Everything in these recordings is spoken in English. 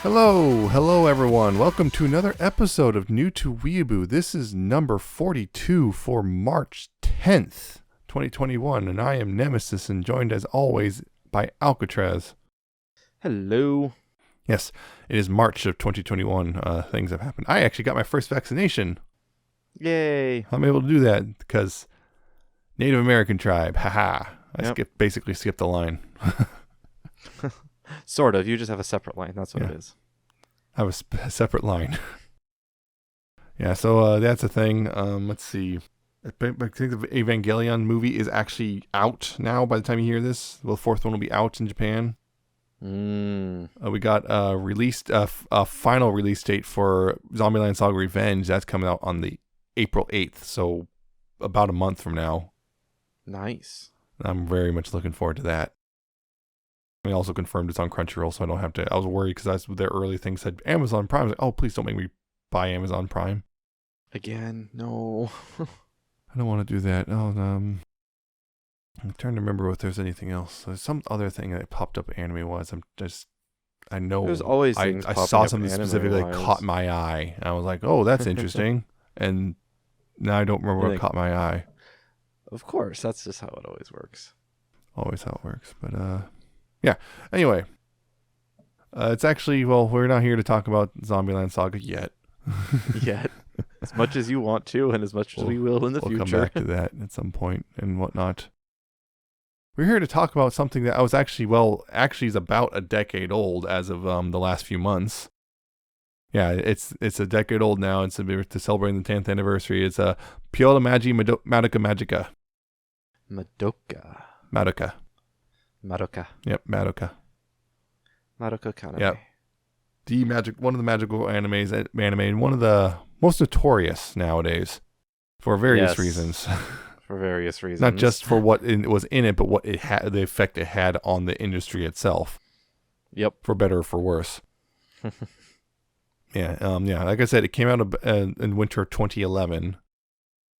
Hello everyone. Welcome to another episode of New to Weeaboo. This is number 42 for March 10th, 2021, and I am Nemesis and joined as always by Alcatraz. Hello. Yes, it is March of 2021. Things have happened. I actually got my first vaccination. Yay. I'm able to do that because Native American tribe. Haha. I basically skipped the line. Sort of. You just have a separate line. That's what it is. I have a separate line. Yeah, so that's a thing. Let's see. I think the Evangelion movie is actually out now by the time you hear this. The fourth one will be out in Japan. We got a final release date for Zombieland Saga Revenge. That's coming out on the April 8th, so about a month from now. Nice. I'm very much looking forward to that. We also confirmed it's on Crunchyroll, so I don't have to. I was worried because their early thing said Amazon Prime. I was like, oh, please don't make me buy Amazon Prime. Again, no. I don't want to do that. I'm trying to remember if there's anything else. There's some other thing that popped up anime-wise. I know. There's always things I saw something specifically that caught my eye. I was like, oh, that's interesting. And now I don't remember what caught my eye. Of course, that's just how it always works. Always how it works, but yeah. Anyway, it's actually, well, we're not here to talk about Zombieland Saga yet. Yet. As much as you want to, and as much as we will in the future. We'll come back to that at some point and whatnot. We're here to talk about something that actually is about a decade old as of the last few months. Yeah, it's a decade old now. It's to celebrate the 10th anniversary. It's Puella Magi Madoka Magica. Madoka. Yep, Madoka. Madoka Kaname. Yep. One of the magical anime, and one of the most notorious nowadays for various reasons. For various reasons. Not just for what was in it, but what it had, the effect it had on the industry itself. Yep. For better or for worse. Yeah. Like I said, it came out in winter of 2011.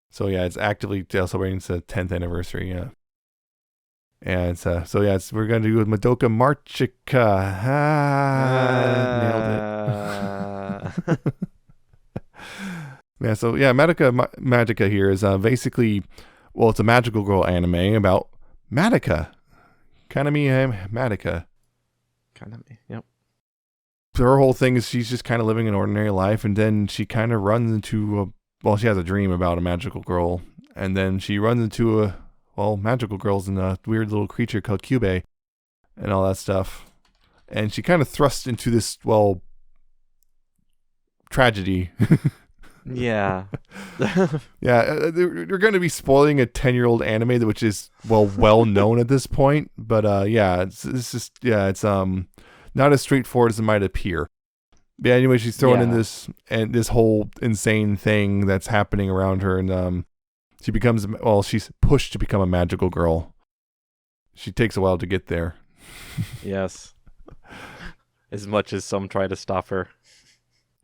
So yeah, it's actively celebrating its 10th anniversary. Yeah. And we're going to do with Madoka Magica. Nailed it. Yeah, so yeah, Madoka Magica here is basically, well, it's a magical girl anime about Madoka. Kaname Madoka. Kaname, yep. Her whole thing is she's just kind of living an ordinary life, and then she kind of runs into she has a dream about a magical girl, and then she runs into magical girls and a weird little creature called Cube and all that stuff. And she kind of thrust into this, tragedy. Yeah. Yeah, you're going to be spoiling a 10-year-old anime, which is, well known at this point. But, it's not as straightforward as it might appear. Yeah, anyway, she's thrown in this whole insane thing that's happening around her, and she becomes, she's pushed to become a magical girl. She takes a while to get there. Yes. As much as some try to stop her.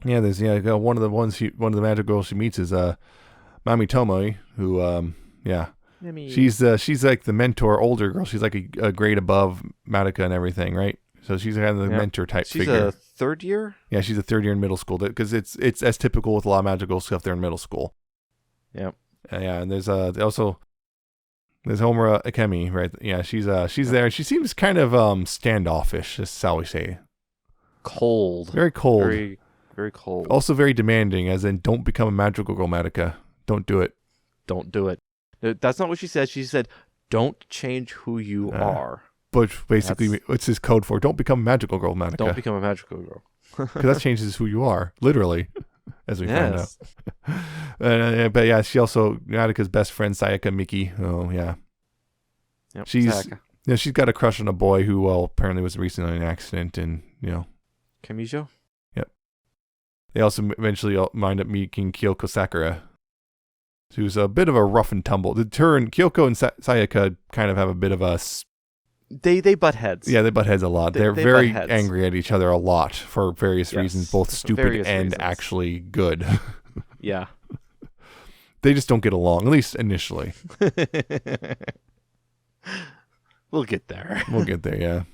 Yeah, there's one of the magical girls she meets is Mami Tomoe, who she's like the mentor, older girl. She's like a grade above Madoka and everything, right? So she's kind of the mentor type figure. She's a third year? Yeah, she's a third year in middle school because it's as typical with a lot of magical stuff there in middle school. Yep. Yeah, and there's Homura Akemi, right? Yeah, she's there. She seems kind of standoffish, is how we say. Cold. Very cold. Very, very cold. Also very demanding, as in don't become a magical girl, Madoka. Don't do it. Don't do it. That's not what she said. She said, don't change who you are. But basically, it's his code for don't become a magical girl, Madoka. Don't become a magical girl. Because that changes who you are, literally. As we found out. But yeah, she also, Madoka's best friend, Sayaka Miki. Oh, yeah. Yep, she's got a crush on a boy who, apparently was recently in an accident and, Kamijo? Yep. They also eventually wind up meeting Kyoko Sakura, who's a bit of a rough and tumble. Kyoko and Sayaka kind of have a bit of a... They butt heads. Yeah, they butt heads a lot. They're very angry at each other a lot for various reasons, both stupid and actually good. Yeah. They just don't get along, at least initially. We'll get there. We'll get there, yeah.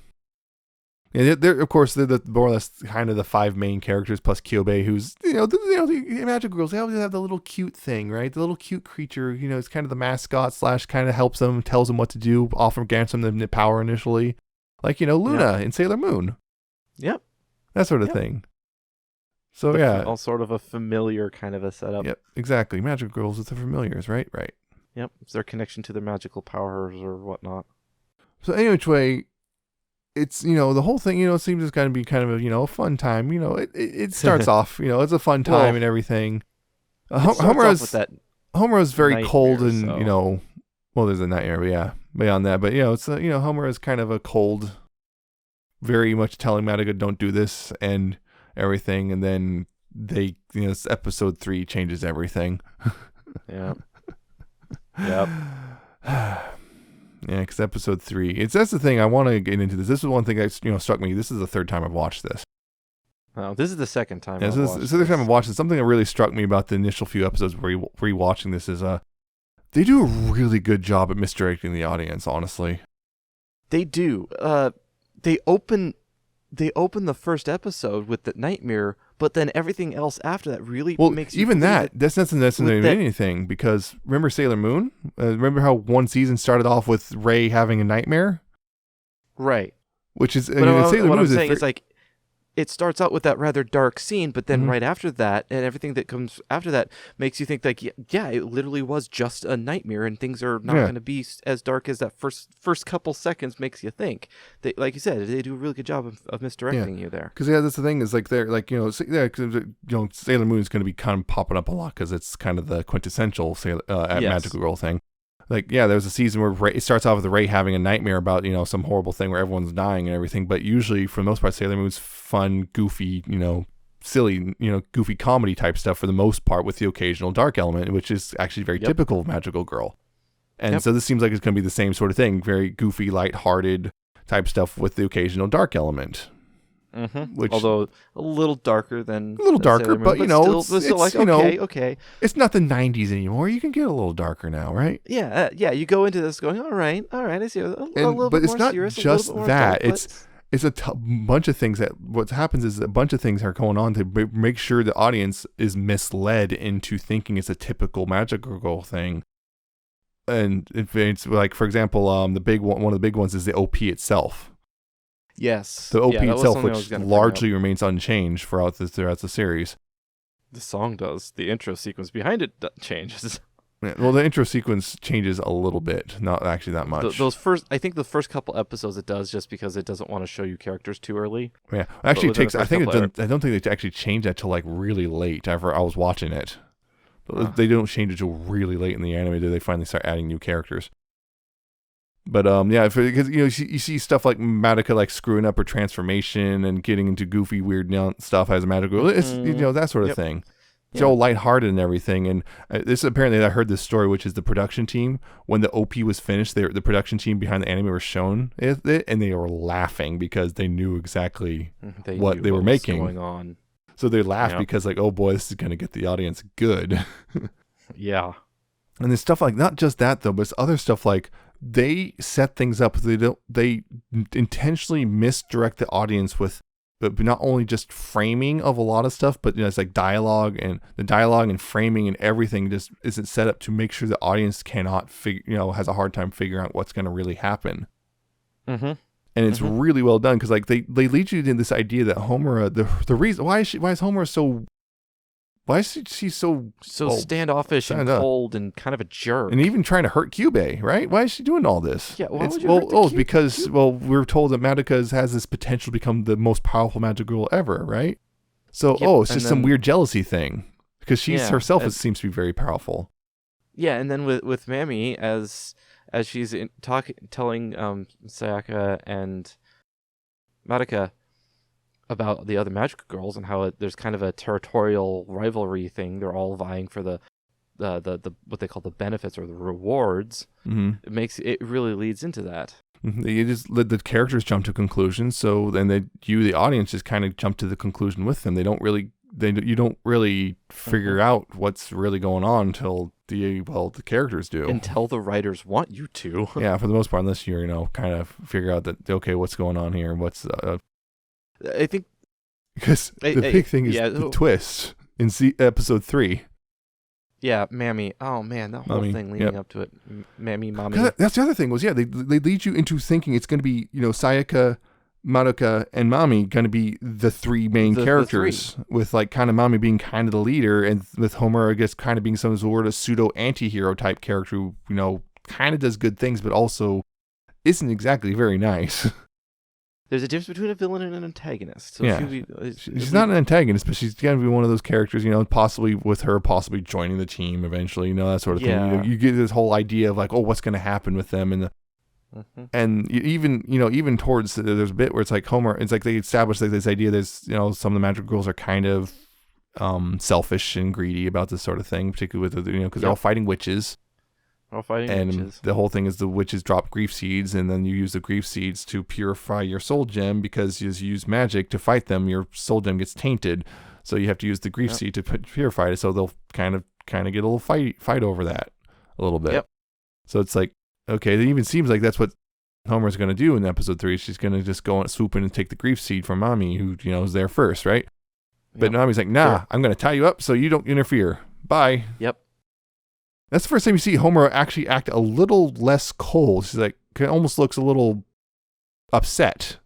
Yeah, they're of course they're the more or less kind of the 5 main characters plus Kyobei, who's the magical girls. They always have the little cute thing, right? The little cute creature. It's kind of the mascot / kind of helps them, tells them what to do, often grants them the power initially, like Luna in Sailor Moon. Yep. That sort of thing. So yeah, all sort of a familiar kind of a setup. Yep, exactly. Magical girls with the familiars, right? Right. Yep, it's their connection to their magical powers or whatnot. So anyway, it's the whole thing seems it's going to be kind of a fun time. It starts off it's a fun time and everything. Homer is very cold and there's a nightmare, but yeah, beyond that, but it's Homer is kind of a cold, very much telling Madoka don't do this and everything, and then episode 3 changes everything. Yeah. Yep. Yeah, because episode 3, that's the thing I want to get into. This is one thing that struck me. This is the third time I've watched this. Oh, this is the second time. Yeah, this is the third time I've watched it. Something that really struck me about the initial few episodes rewatching this is they do a really good job at misdirecting the audience. Honestly, they do. They open the first episode with the nightmare, but then everything else after that really makes you even that's not necessarily anything, because remember Sailor Moon? Remember how one season started off with Ray having a nightmare? Right. Which is Sailor Moon is like it starts out with that rather dark scene, but then right after that, and everything that comes after that makes you think like, yeah, it literally was just a nightmare, and things are not going to be as dark as that first couple seconds makes you think. They, like you said, they do a really good job of misdirecting you there. Because that's the thing is like they're like Sailor Moon is going to be kind of popping up a lot because it's kind of the quintessential magical girl thing. Like, yeah, there's a season where it starts off with Ray having a nightmare about, some horrible thing where everyone's dying and everything. But usually, for the most part, Sailor Moon's fun, goofy, silly, goofy comedy type stuff for the most part, with the occasional dark element, which is actually very typical of magical girl. And so this seems like it's going to be the same sort of thing. Very goofy, lighthearted type stuff with the occasional dark element. Mm-hmm. Which, although a little darker than darker, but still like okay. It's not the 90s anymore. You can get a little darker now, right? Yeah, you go into this going, all right. I see a little bit more serious. But it's not just that. It's a bunch of things that what happens is a bunch of things are going on to make sure the audience is misled into thinking it's a typical magical girl thing. And it's like, for example, one of the big ones is the OP itself. Yes. The OP itself, which largely remains unchanged throughout the series. The song does. The intro sequence behind it changes. Yeah, well, the intro sequence changes a little bit, not actually that much. I think the first couple episodes it does, just because it doesn't want to show you characters too early. Yeah, actually, it takes. I don't think they actually change that till like really late. After I was watching it, they don't change it till really late in the anime. Do they finally start adding new characters? But because you see stuff like Madoka like screwing up her transformation and getting into goofy weird stuff as a magical girl. It's that sort of thing. It's all lighthearted and everything. And this apparently I heard this story, which is the production team, when the OP was finished, the production team behind the anime were shown it, and they were laughing because they knew exactly what they were making. Going on. So they laughed because like, oh boy, this is gonna get the audience good. Yeah. And there's stuff like, not just that though, but it's other stuff like, they set things up. They intentionally misdirect the audience with, but not only just framing of a lot of stuff, but it's like dialogue and framing and everything just isn't set up to make sure the audience cannot has a hard time figuring out what's going to really happen. Mm-hmm. And it's really well done because like they lead you to this idea that Homer, the reason why is Homer so. Why is she so standoffish and cold and kind of a jerk? And even trying to hurt Kyubey, right? Why is she doing all this? Yeah, why would you hurt it's because we're told that Madoka has this potential to become the most powerful magical girl ever, right? So it's just some weird jealousy thing because she's herself seems to be very powerful. Yeah, and then with Mami as she's telling Sayaka and Madoka about the other magical girls and how there's kind of a territorial rivalry thing. They're all vying for the what they call the benefits or the rewards. Mm-hmm. It really leads into that. You just let the characters jump to conclusions, so then the audience just kind of jump to the conclusion with them. You don't really figure out what's really going on until the characters do. Until the writers want you to. Yeah, for the most part, unless you're kind of figure out that okay, what's going on here, what's I think Because the big thing is yeah, the twist in episode 3. yeah, Mammy. Oh man, that whole Mommy, thing leading yep. up to it, Mammy, Mommy. 'Cause that's the other thing was, they lead you into thinking it's going to be, Sayaka, Madoka, and Mami going to be the 3 main characters, with like kind of Mami being kind of the leader, and with Homer, I guess, kind of being some sort of pseudo anti-hero type character who, kind of does good things, but also isn't exactly very nice. There's a difference between a villain and an antagonist. So Yeah. She's not an antagonist, but she's going to be one of those characters, possibly with her possibly joining the team eventually, that sort of Yeah. thing. You get this whole idea of like, oh, what's going to happen with them, and even towards there's a bit where it's like Homer, it's like they establish like this idea there's some of the magical girls are kind of selfish and greedy about this sort of thing, particularly with because they're all fighting witches. Witches. The whole thing is the witches drop grief seeds, and then you use the grief seeds to purify your soul gem, because as you use magic to fight them, your soul gem gets tainted. So you have to use the grief seed to purify it. So they'll kind of get a little fight over that a little bit. Yep. So it's like, okay, it even seems like that's what Homer's going to do in episode 3. She's going to just go and swoop in and take the grief seed from Mommy, who is there first, right? But Mommy's like, nah, I'm going to tie you up so you don't interfere. Bye. Yep. That's the first time you see Homer actually act a little less cold. She's like, almost looks a little upset.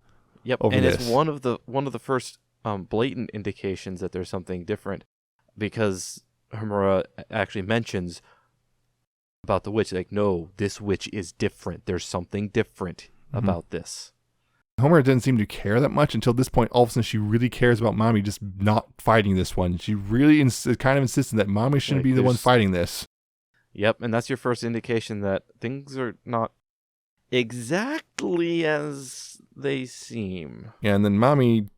Yep. Over and this. It's one of the first blatant indications that there's something different, because Homura actually mentions about the witch. Like, no, this witch is different. There's something different about this. Homer didn't seem to care that much until this point. All of a sudden, she really cares about Mommy just not fighting this one. She really kind of insisted that Mommy shouldn't be the one fighting this. Yep, and that's your first indication that things are not exactly as they seem. Yeah, and then Mommy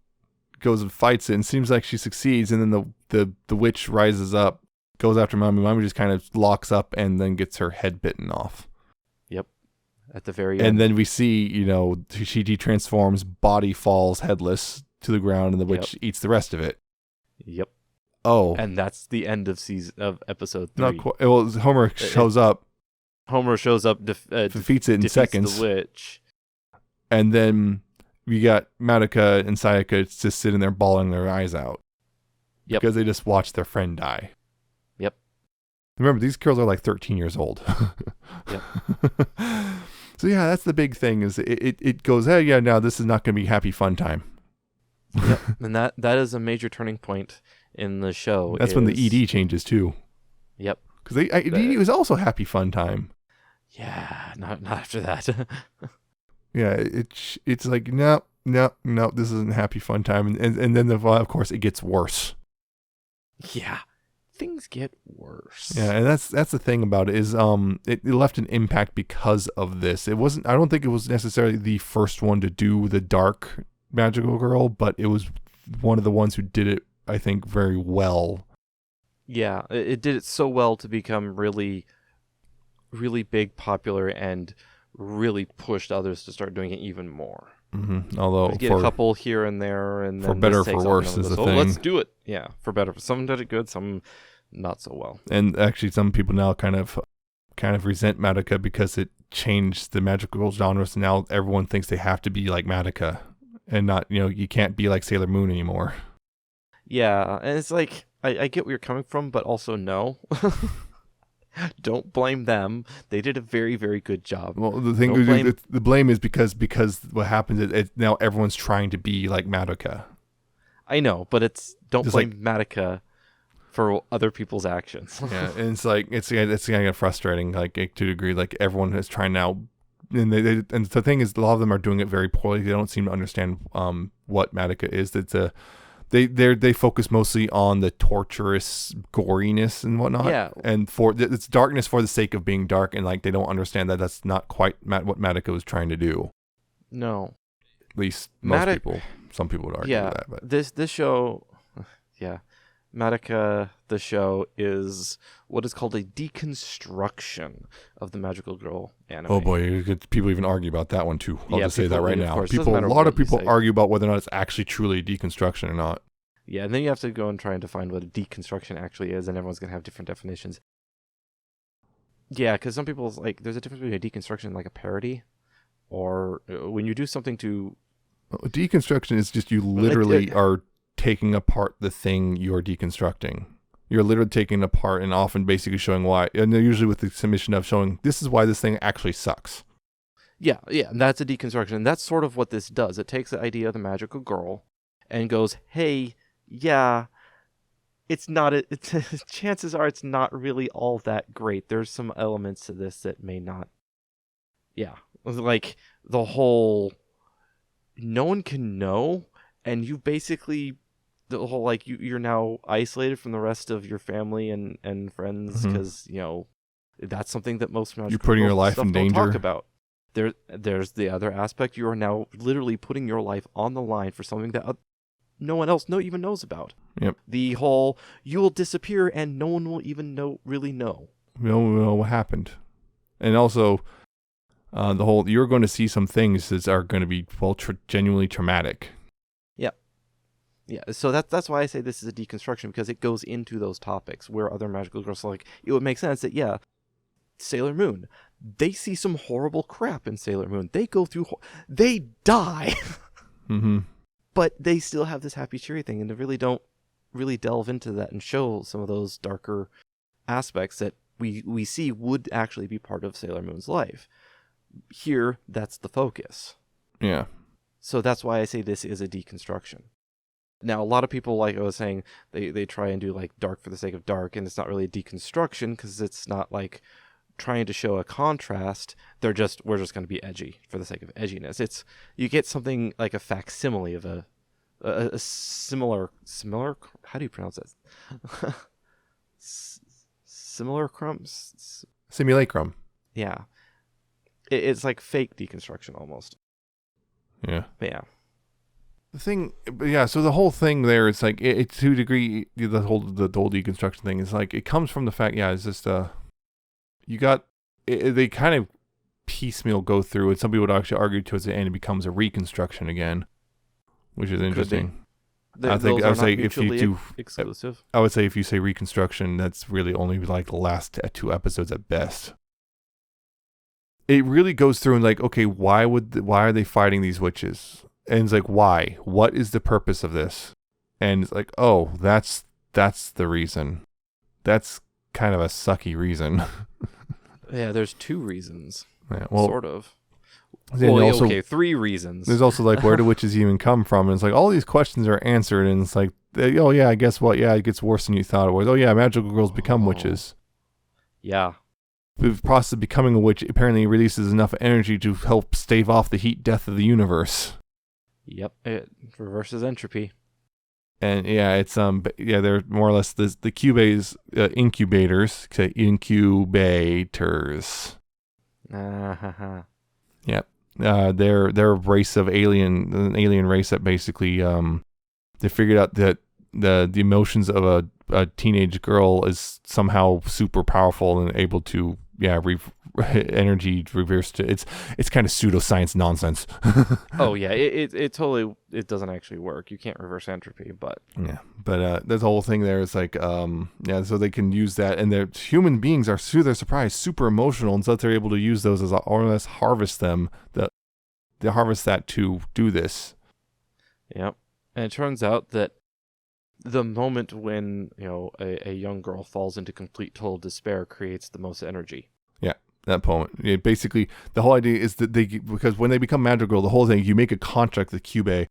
goes and fights it, and seems like she succeeds, and then the witch rises up, goes after Mommy. Mommy just kind of locks up and then gets her head bitten off. Yep, at the very end. And then we see, she detransforms, body falls headless to the ground, and the witch eats the rest of it. Yep. Oh, and that's the end of episode 3. Not quite. Well, Homer shows up. Homer shows up, defeats it in seconds. The witch, and then we got Madoka and Sayaka just sitting there bawling their eyes out. Yep. Because they just watched their friend die. Yep. Remember, these girls are like 13 years old. Yep. So yeah, that's the big thing. Is it goes? Hey, yeah, now this is not going to be happy fun time. Yep. And that is a major turning point in the show. That's when the ED changes too. Yep. Because ED was also happy fun time. Yeah, not after that. Yeah, it's like no, this isn't happy fun time, and then of course it gets worse. Yeah, things get worse. Yeah, and that's the thing about it is it left an impact because of this. It wasn't. I don't think it was necessarily the first one to do the dark magical girl, but it was one of the ones who did it, I think, very well. Yeah, it did it so well to become really, really big, popular, and really pushed others to start doing it even more. Mm-hmm. Although we get a couple here and there, and for then better or for worse is the thing. Let's do it. Yeah, for better. Some did it good, some not so well. And actually, some people now kind of resent Madoka because it changed the magical girl genre. So now everyone thinks they have to be like Madoka, and not you can't be like Sailor Moon anymore. Yeah, and it's like I get where you're coming from, but also no. Don't blame them. They did a very, very good job. Well, the thing the blame is because what happens is now everyone's trying to be like Madoka. I know, but don't blame Madoka for other people's actions. Yeah, and it's kind of get frustrating, like to a degree. Like everyone is trying now, and and the thing is, a lot of them are doing it very poorly. They don't seem to understand what Madoka is. That They focus mostly on the torturous goriness and whatnot. Yeah. And it's darkness for the sake of being dark, and like they don't understand that that's not quite what Madoka was trying to do. No. At least most people. Some people would argue that. But this show, yeah, Madoka, the show, is what is called a deconstruction of the magical girl anime. Oh boy, people even argue about that one too. I'll just say that right now. A lot of people argue about whether or not it's actually truly a deconstruction or not. Yeah, and then you have to go and try and define what a deconstruction actually is, and everyone's going to have different definitions. Yeah, because some people's there's a difference between a deconstruction and like a parody, or when you do something to Deconstruction is just you literally are taking apart the thing you're deconstructing. You're literally taking it apart and often basically showing why, and they're usually with the submission of showing this is why this thing actually sucks. Yeah, and that's a deconstruction. And that's sort of what this does. It takes the idea of the magical girl and goes, hey, yeah, it's not, chances are it's not really all that great. There's some elements to this that may not, like the whole, no one can know, and you basically, the whole, like, you're now isolated from the rest of your family and friends because, that's something that most magical you're putting your life in danger. Don't talk about. There's the other aspect. You are now literally putting your life on the line for something that no one else even knows about. Yep. The whole, you will disappear and no one will even really know. We don't know what happened. And also, the whole, you're going to see some things that are going to be, genuinely traumatic. Yeah, so that's why I say this is a deconstruction, because it goes into those topics where other magical girls, like, it would make sense that, Sailor Moon, they see some horrible crap in Sailor Moon. They go through, they die. But they still have this happy, cheery thing, and they really don't really delve into that and show some of those darker aspects that we see would actually be part of Sailor Moon's life. Here, that's the focus. Yeah. So that's why I say this is a deconstruction. Now, a lot of people, like I was saying, they try and do like dark for the sake of dark, and it's not really a deconstruction because it's not like trying to show a contrast. We're just going to be edgy for the sake of edginess. It's, you get something like a facsimile of a similar, how do you pronounce that? Simulacrum. Yeah. It's like fake deconstruction almost. Yeah. But yeah. The thing, so the whole thing there, it's like, it to a degree, the whole deconstruction thing is like, it comes from the fact, it's just, they kind of piecemeal go through, and some people would actually argue towards the end it becomes a reconstruction again, which is interesting. I would say if you do exclusive. I would say if you say reconstruction, that's really only like the last 2 episodes at best. It really goes through and like, okay, why are they fighting these witches? And it's like, why? What is the purpose of this? And it's like, oh, that's the reason. That's kind of a sucky reason. Yeah, there's 2 reasons. Yeah, well, sort of. Also, 3 reasons. There's also like, where do witches even come from? And it's like, all these questions are answered, and it's like, oh yeah, I guess what? Yeah, it gets worse than you thought it was. Oh yeah, magical girls become witches. Yeah. The process of becoming a witch apparently releases enough energy to help stave off the heat death of the universe. Yep, it reverses entropy. And it's they're more or less the Cube's incubators. Yep. They're a race of an alien race that basically they figured out that the emotions of a teenage girl is somehow super powerful and able to energy reversed. It's kind of pseudoscience nonsense. Oh yeah, it totally, it doesn't actually work. You can't reverse entropy, but there's the whole thing there. It's like so they can use that, and their human beings are, to their surprise, super emotional, and so they're able to use those as or less harvest them. They harvest that to do this. Yep, and it turns out that the moment when a young girl falls into complete total despair creates the most energy. Yeah, that moment. Basically, the whole idea is that because when they become magical girl, the whole thing, you make a contract with Cube,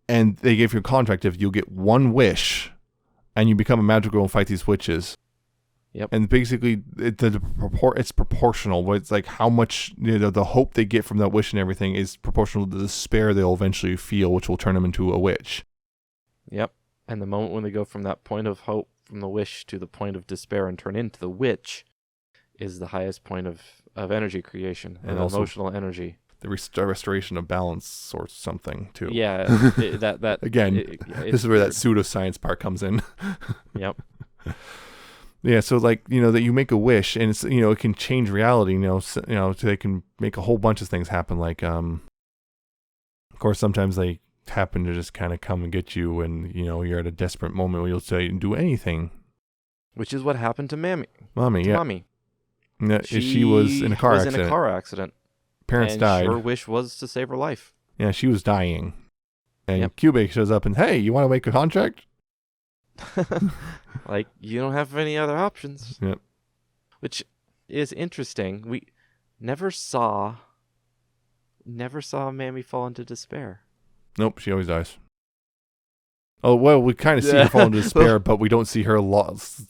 and they give you a contract if you'll get 1 wish, and you become a magical girl and fight these witches. Yep. And basically, it's proportional. But it's like how much the hope they get from that wish and everything is proportional to the despair they'll eventually feel, which will turn them into a witch. Yep. And the moment when they go from that point of hope, from the wish, to the point of despair and turn into the witch, is the highest point of energy creation and emotional energy. The restoration of balance or something, too. Yeah. that Again, this is where that pseudoscience part comes in. Yep. Yeah, so like, that you make a wish, and it's, it can change reality, so they can make a whole bunch of things happen. Like, of course, sometimes they happen to just kind of come and get you when you're at a desperate moment where you'll say and do anything, which is what happened to Mommy. Yeah, she was in a car accident. Parents died. Her wish was to save her life. Yeah, she was dying. And Kyubey shows up and, hey, you want to make a contract? Like, you don't have any other options. Yep. Which is interesting. We never saw Mammy fall into despair. Nope, she always dies. Oh, well, we kind of see her fall into despair, but we don't see her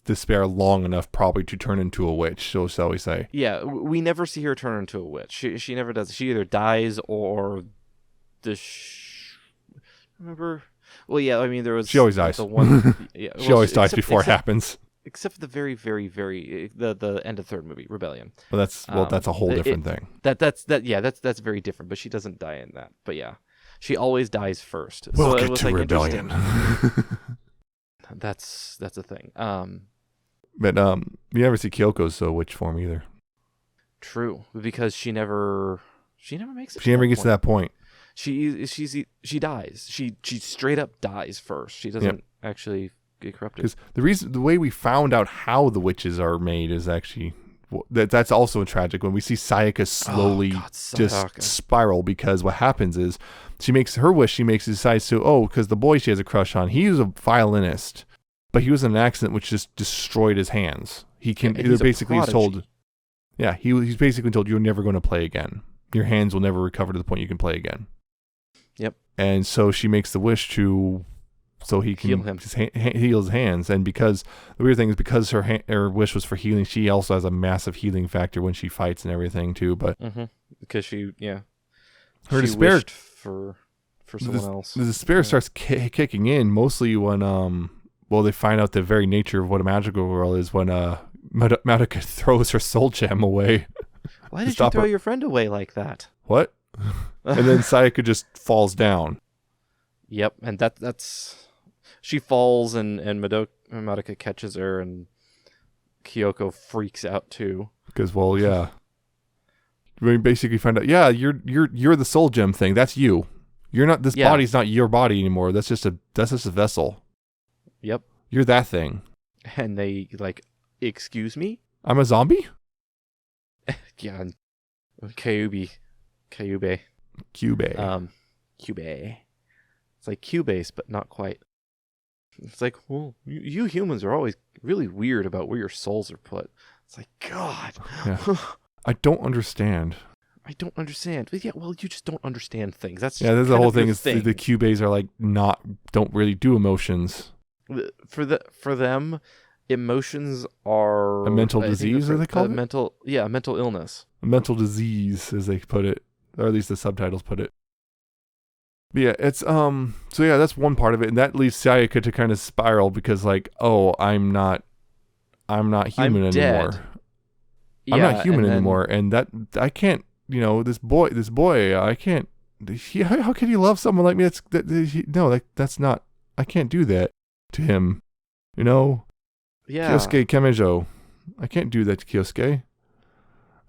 despair long enough probably to turn into a witch, so shall we say. Yeah, we never see her turn into a witch. She never does. She either dies or remember? Well, yeah, I mean, there was... She always dies. The one, yeah, She always dies before it happens. Except for the very, very, very... The end of third movie, Rebellion. Well, that's a whole different thing. That's very different, but she doesn't die in that. But yeah. She always dies first. We'll so get to Rebellion. That's a thing. But you never see Kyoko's witch form either. True, because she never makes it. She never gets to that point. She dies. She straight up dies first. She doesn't actually get corrupted. Because the way we found out how the witches are made is actually that's also tragic when we see Sayaka slowly just spiral, because what happens is she makes her wish. She decides to because the boy she has a crush on, he was a violinist, but he was in an accident which just destroyed his hands. He's basically told, he's basically told you're never going to play again. Your hands will never recover to the point you can play again. Yep. And so she makes the wish so he can heal his hands. And because the weird thing is, because her wish was for healing, she also has a massive healing factor when she fights and everything too. But because her despair wished for someone else. The despair starts kicking in mostly when they find out the very nature of what a magical girl is when Madoka throws her soul gem away. Why did you throw your friend away like that? What? And then Sayaka just falls down. Yep, and that's she falls and Madoka catches her, and Kyoko freaks out too. Because we basically find out, you're the soul gem thing. That's you. You're not. This body's not your body anymore. That's just a vessel. Yep. You're that thing. And they excuse me? I'm a zombie? Yeah. Kyubey. Kyubey. Kyubey. It's like Cubase, but not quite. It's like, well, you humans are always really weird about where your souls are put. It's like, God. Yeah. I don't understand. But yeah, well, you just don't understand things. That's the whole thing. Is the Cubays are don't really do emotions. For them, emotions are a mental disease, as they call it. Mental illness. A mental disease, as they put it, or at least the subtitles put it. But yeah, it's that's one part of it, and that leads Sayaka to kind of spiral because I'm not human anymore. I'm not human anymore, and that I can't. This boy, I can't. How can you love someone like me? That's not. I can't do that to him. Yeah. Kyosuke Kemejo, I can't do that to Kyosuke.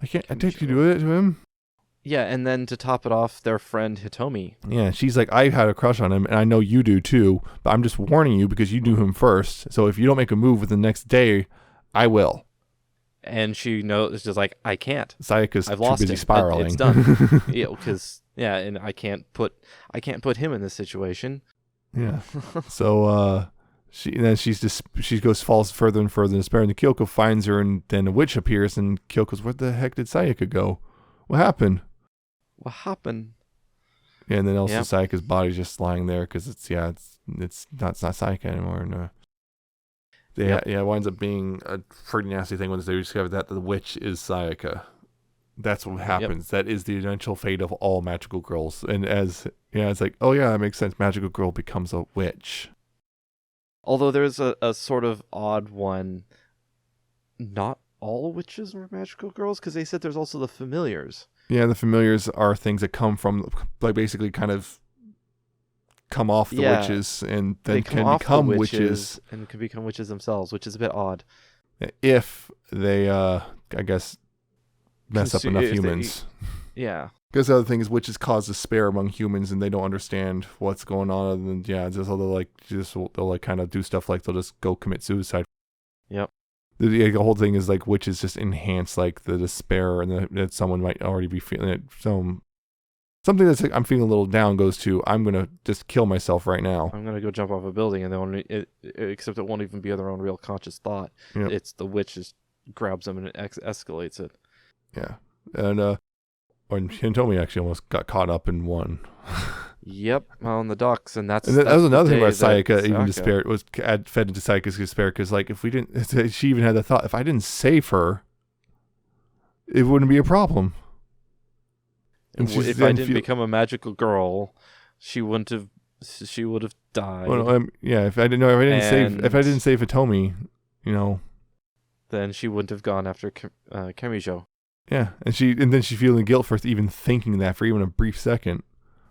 I can't do it to him. Yeah, and then to top it off, their friend Hitomi. Yeah, she's like, I had a crush on him, and I know you do too, but I'm just warning you because you knew him first. So if you don't make a move within the next day, I will. And she knows, it's just like, I can't. Sayaka's too busy spiraling. It's done. And I can't put him in this situation. Yeah. So she falls further and further in despair, and Kyoko finds her, and then a witch appears, and Kyoko's, where the heck did Sayaka go? What happened? Yeah, and then also Sayaka's body's just lying there because it's not Sayaka anymore. No. It winds up being a pretty nasty thing when they discover that the witch is Sayaka. That's what happens. That is the eventual fate of all magical girls. And it's like, oh yeah, that makes sense. Magical girl becomes a witch. Although there's a sort of odd one. Not all witches were magical girls, because they said there's also the familiars. Yeah, the familiars are things that come from, basically kind of come off the witches and then can become witches. And can become witches themselves, which is a bit odd. If they, I guess, mess up enough humans. Because the other thing is witches cause despair among humans, and they don't understand what's going on. Other than they'll kind of do stuff like they'll just go commit suicide. Yep. The whole thing is witches just enhance the despair and that someone might already be feeling it. Some something that's like, I'm feeling a little down goes to, I'm going to just kill myself right now. I'm gonna go jump off a building, and except it won't even be their own real conscious thought. Yep. It's the witch just grabs them and it escalates it. Yeah. And when Hintomi actually almost got caught up in one. Yep, on the docks, and that was another thing about Sayaka even despair was fed into Sayaka's despair, because like if we didn't, she even had the thought, if I didn't save her, it wouldn't be a problem. And if I didn't become a magical girl, she would have died. Well, yeah, if I didn't save Hitomi, then she wouldn't have gone after Kamijo. Yeah, and then she's feeling guilt for even thinking that for even a brief second.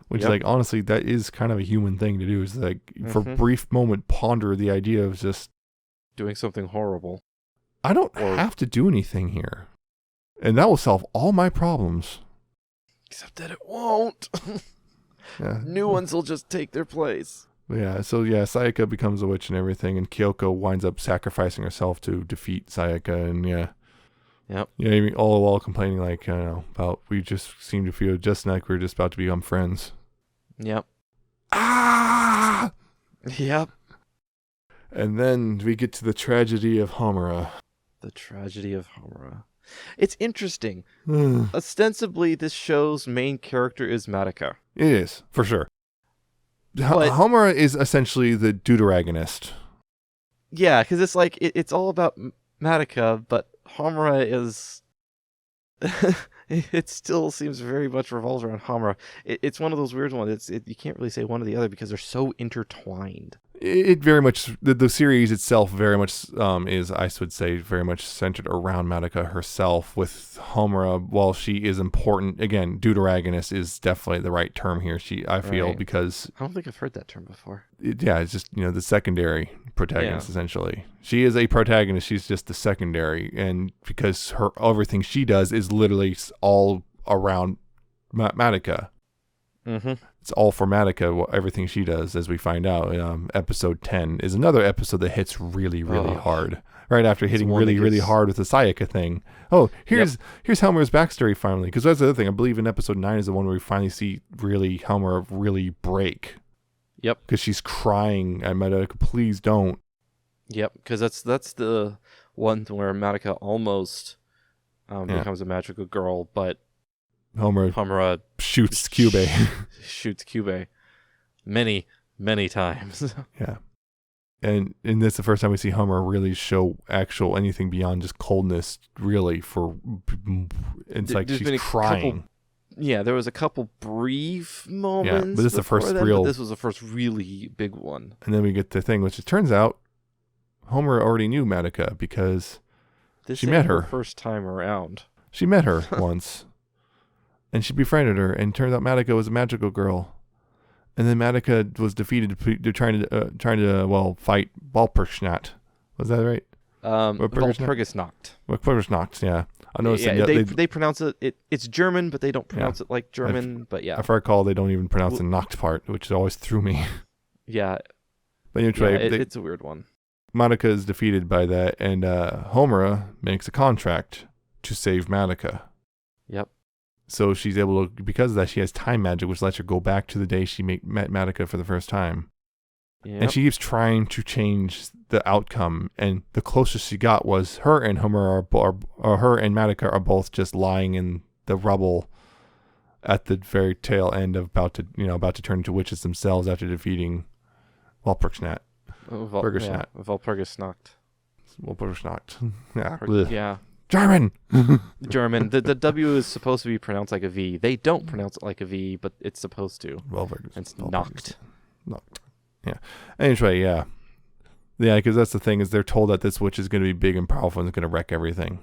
Which is like, honestly, that is kind of a human thing to do. Is like, for a brief moment, ponder the idea of just doing something horrible. I don't have to do anything here. And that will solve all my problems. Except that it won't. Yeah. New ones will just take their place. Yeah, so Sayaka becomes a witch and everything, and Kyoko winds up sacrificing herself to defeat Sayaka, and Yep. Yeah, all while complaining about we just seem to feel just like we're just about to become friends. Yep. Ah! Yep. And then we get to the tragedy of Homura. The tragedy of Homura. It's interesting. Ostensibly, this show's main character is Madoka. It is, for sure. Homura is essentially the deuteragonist. Yeah, because it's like, it's all about Madoka, but Homura is... it still seems very much revolves around Homura. It's one of those weird ones. You can't really say one or the other because they're so intertwined. It very much, the series itself very much is, I would say, very much centered around Madoka herself, with Homura, while she is important, again, deuteragonist is definitely the right term here, I feel, because... I don't think I've heard that term before. It's just, the secondary protagonist, essentially. She is a protagonist, she's just the secondary, and because everything she does is literally all around Madoka. Mm-hmm. It's all for Madoka, everything she does, as we find out. Episode 10 is another episode that hits really, really hard. Right after hitting really, really hard with the Sayaka thing. Oh, here's Helmer's backstory finally. Because that's the other thing. I believe in episode 9 is the one where we finally see Helmer really break. Yep. Because she's crying at Madoka, please don't. Yep, because that's the one where Madoka almost becomes a magical girl, but Homura shoots Kyubey. Shoots Kyubey many, many times. Yeah. And that's the first time we see Homura really show actual anything beyond just coldness, really, it's like she's crying. There was a couple brief moments. Yeah, but this is the first this was the first really big one. And then we get the thing, which it turns out Homura already knew Madoka because she met her first time around. She met her once. And she befriended her, and turns out Madoka was a magical girl. And then Madoka was defeated trying to fight Walpurgisnacht. Was that right? Walpurgisnacht. Walpurgisnacht, yeah. I noticed they pronounce it. It's German, but they don't pronounce it like German. But yeah, if I recall, they don't even pronounce the Nacht part, which always threw me. Yeah. But anyway, it's a weird one. Madoka is defeated by that, and Homura makes a contract to save Madoka. Yep. So she's able to, because of that, she has time magic, which lets her go back to the day she met Madoka for the first time. Yep. And she keeps trying to change the outcome, and the closest she got was her and Homura her and Madoka are both just lying in the rubble at the very tail end of about to turn into witches themselves after defeating Walpurgisnacht. Walpurgisnacht. Yeah. German. German. The W is supposed to be pronounced like a V. They don't pronounce it like a V, but it's supposed to. It's Nacht. Yeah. Anyway, yeah. Yeah, because that's the thing, is they're told that this witch is going to be big and powerful and is going to wreck everything.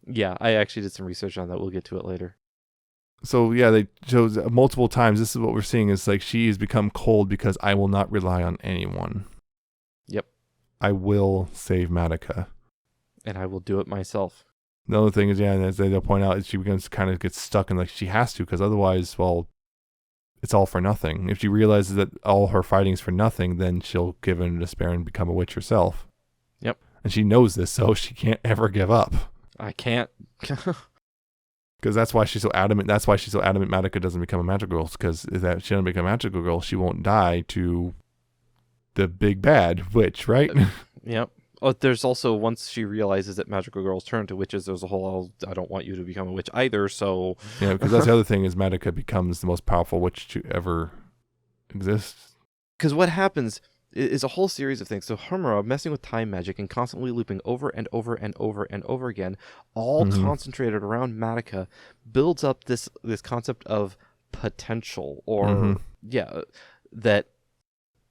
Yeah, I actually did some research on that. We'll get to it later. So, yeah, they chose multiple times. This is what we're seeing, is like, she has become cold because I will not rely on anyone. Yep. I will save Madoka. And I will do it myself. The other thing is, as they'll point out, is she gets stuck in, like, she has to, because otherwise, well, it's all for nothing. If she realizes that all her fighting is for nothing, then she'll give in despair and become a witch herself. Yep. And she knows this, so she can't ever give up. I can't. Because that's why she's so adamant. That's why she's so adamant Madoka doesn't become a magical girl. Because if that she doesn't become a magical girl, she won't die to the big bad witch, right? Yep. Oh, there's also, once she realizes that magical girls turn to witches, there's a whole, I don't want you to become a witch either, so... Yeah, because that's the other thing is Madoka becomes the most powerful witch to ever exist. Because what happens is a whole series of things. So Homura messing with time magic and constantly looping over and over and over and over again, all concentrated around Madoka, builds up this concept of potential, or that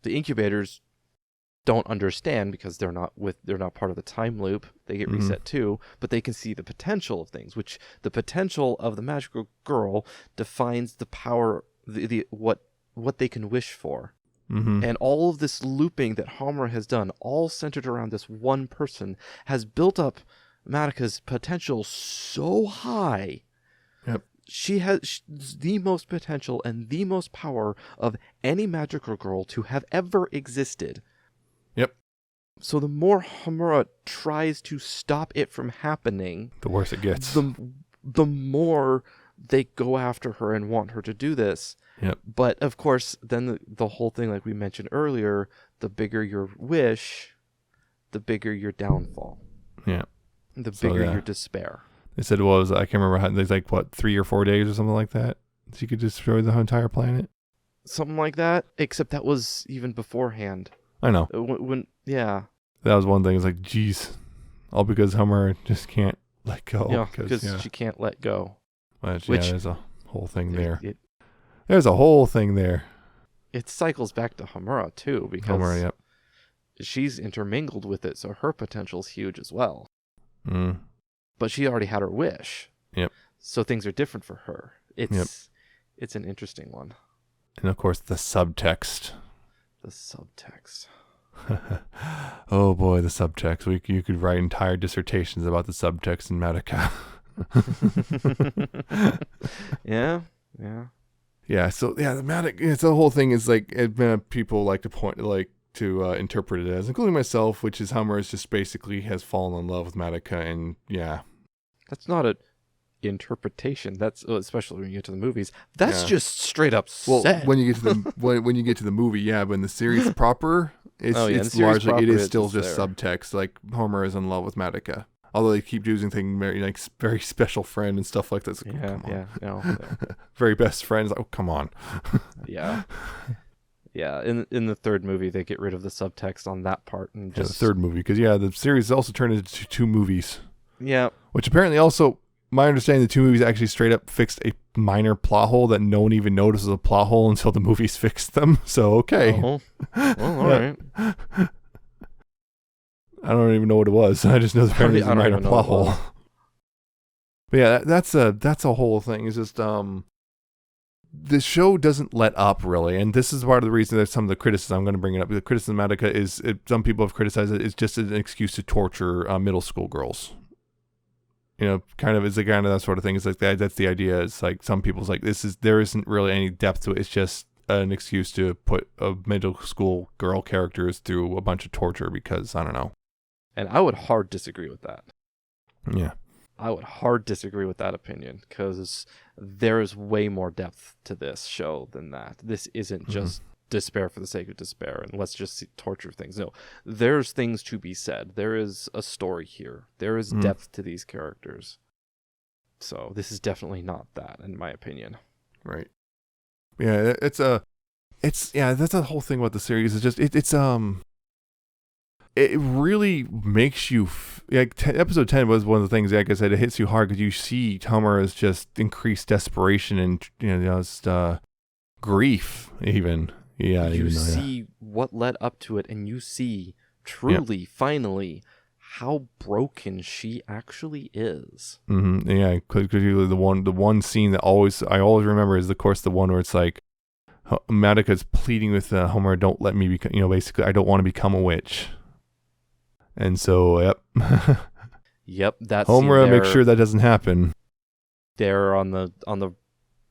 the incubators don't understand because they're not part of the time loop. They get reset too, but they can see the potential of things, which the potential of the magical girl defines the power, what they can wish for. And all of this looping that Homura has done, all centered around this one person, has built up Madoka's potential so high. Yep. She has the most potential and the most power of any magical girl to have ever existed. Yep. So the more Homura tries to stop it from happening, the worse it gets. The more they go after her and want her to do this. Yep. But of course, then the whole thing, like we mentioned earlier, the bigger your wish, the bigger your downfall. Yeah. The bigger your despair. They said I can't remember how, there's like, 3 or 4 days or something like that. So you could destroy the entire planet? Something like that, except that was even beforehand. I know. Yeah. That was one thing. It's like, geez, all because Hummer just can't let go. Yeah, because she can't let go. Which, there's a whole thing there. There's a whole thing there. It cycles back to Homura too, because she's intermingled with it, so her potential's huge as well. But she already had her wish. Yep. So things are different for her. It's an interesting one. And of course, the subtext. The subtext. Oh boy, the subtext. You could write entire dissertations about the subtext in Madoka. Yeah. Yeah, so the Madoka, it's the whole thing is like, people like to interpret it as, including myself, which is Hummer is just basically has fallen in love with Madoka, and that's not an interpretation. That's especially when you get to the movies. That's just straight up said. Well, when you get to the when you get to the movie, but in the series proper, it's largely it is still just subtext. Like Homer is in love with Madoka. Although they keep using things like very special friend and stuff like that. Like, very best friends. Oh, come on. Yeah. In the third movie, they get rid of the subtext on that part and just the third movie, because the series also turned into 2 movies. Yeah. Which apparently also, my understanding, the 2 movies actually straight up fixed a minor plot hole that no one even notices a plot hole until the movies fixed them. So okay. Well, all right. I don't even know what it was. I just know the apparently it's a minor plot hole. But that's a whole thing. It's just the show doesn't let up really, and this is part of the reason that some of the criticism I'm going to bring it up. The criticism of Madoka is some people have criticized it. It's just an excuse to torture middle school girls. Kind of is the kind of that sort of thing. It's like that's the idea. It's like some people's like there isn't really any depth to it. It's just an excuse to put a middle school girl characters through a bunch of torture because I don't know. And I would hard disagree with that. Yeah. I would hard disagree with that opinion, because there is way more depth to this show than that. This isn't just despair for the sake of despair and let's just torture things. No, there's things to be said. There is a story here. There is depth to these characters. So this is definitely not that, in my opinion. Right. Yeah, that's the whole thing about the series. Is just it really makes you episode 10 was one of the things, like I said, it hits you hard because you see Tomer as just increased desperation and just grief even. You see what led up to it, and you see truly finally how broken she actually is. Yeah, because the one scene that I always remember is, of course, the one where it's like Madoka's pleading with Homer, don't let me become, basically I don't want to become a witch. And so, yep, that's Homer, make sure that doesn't happen. There on the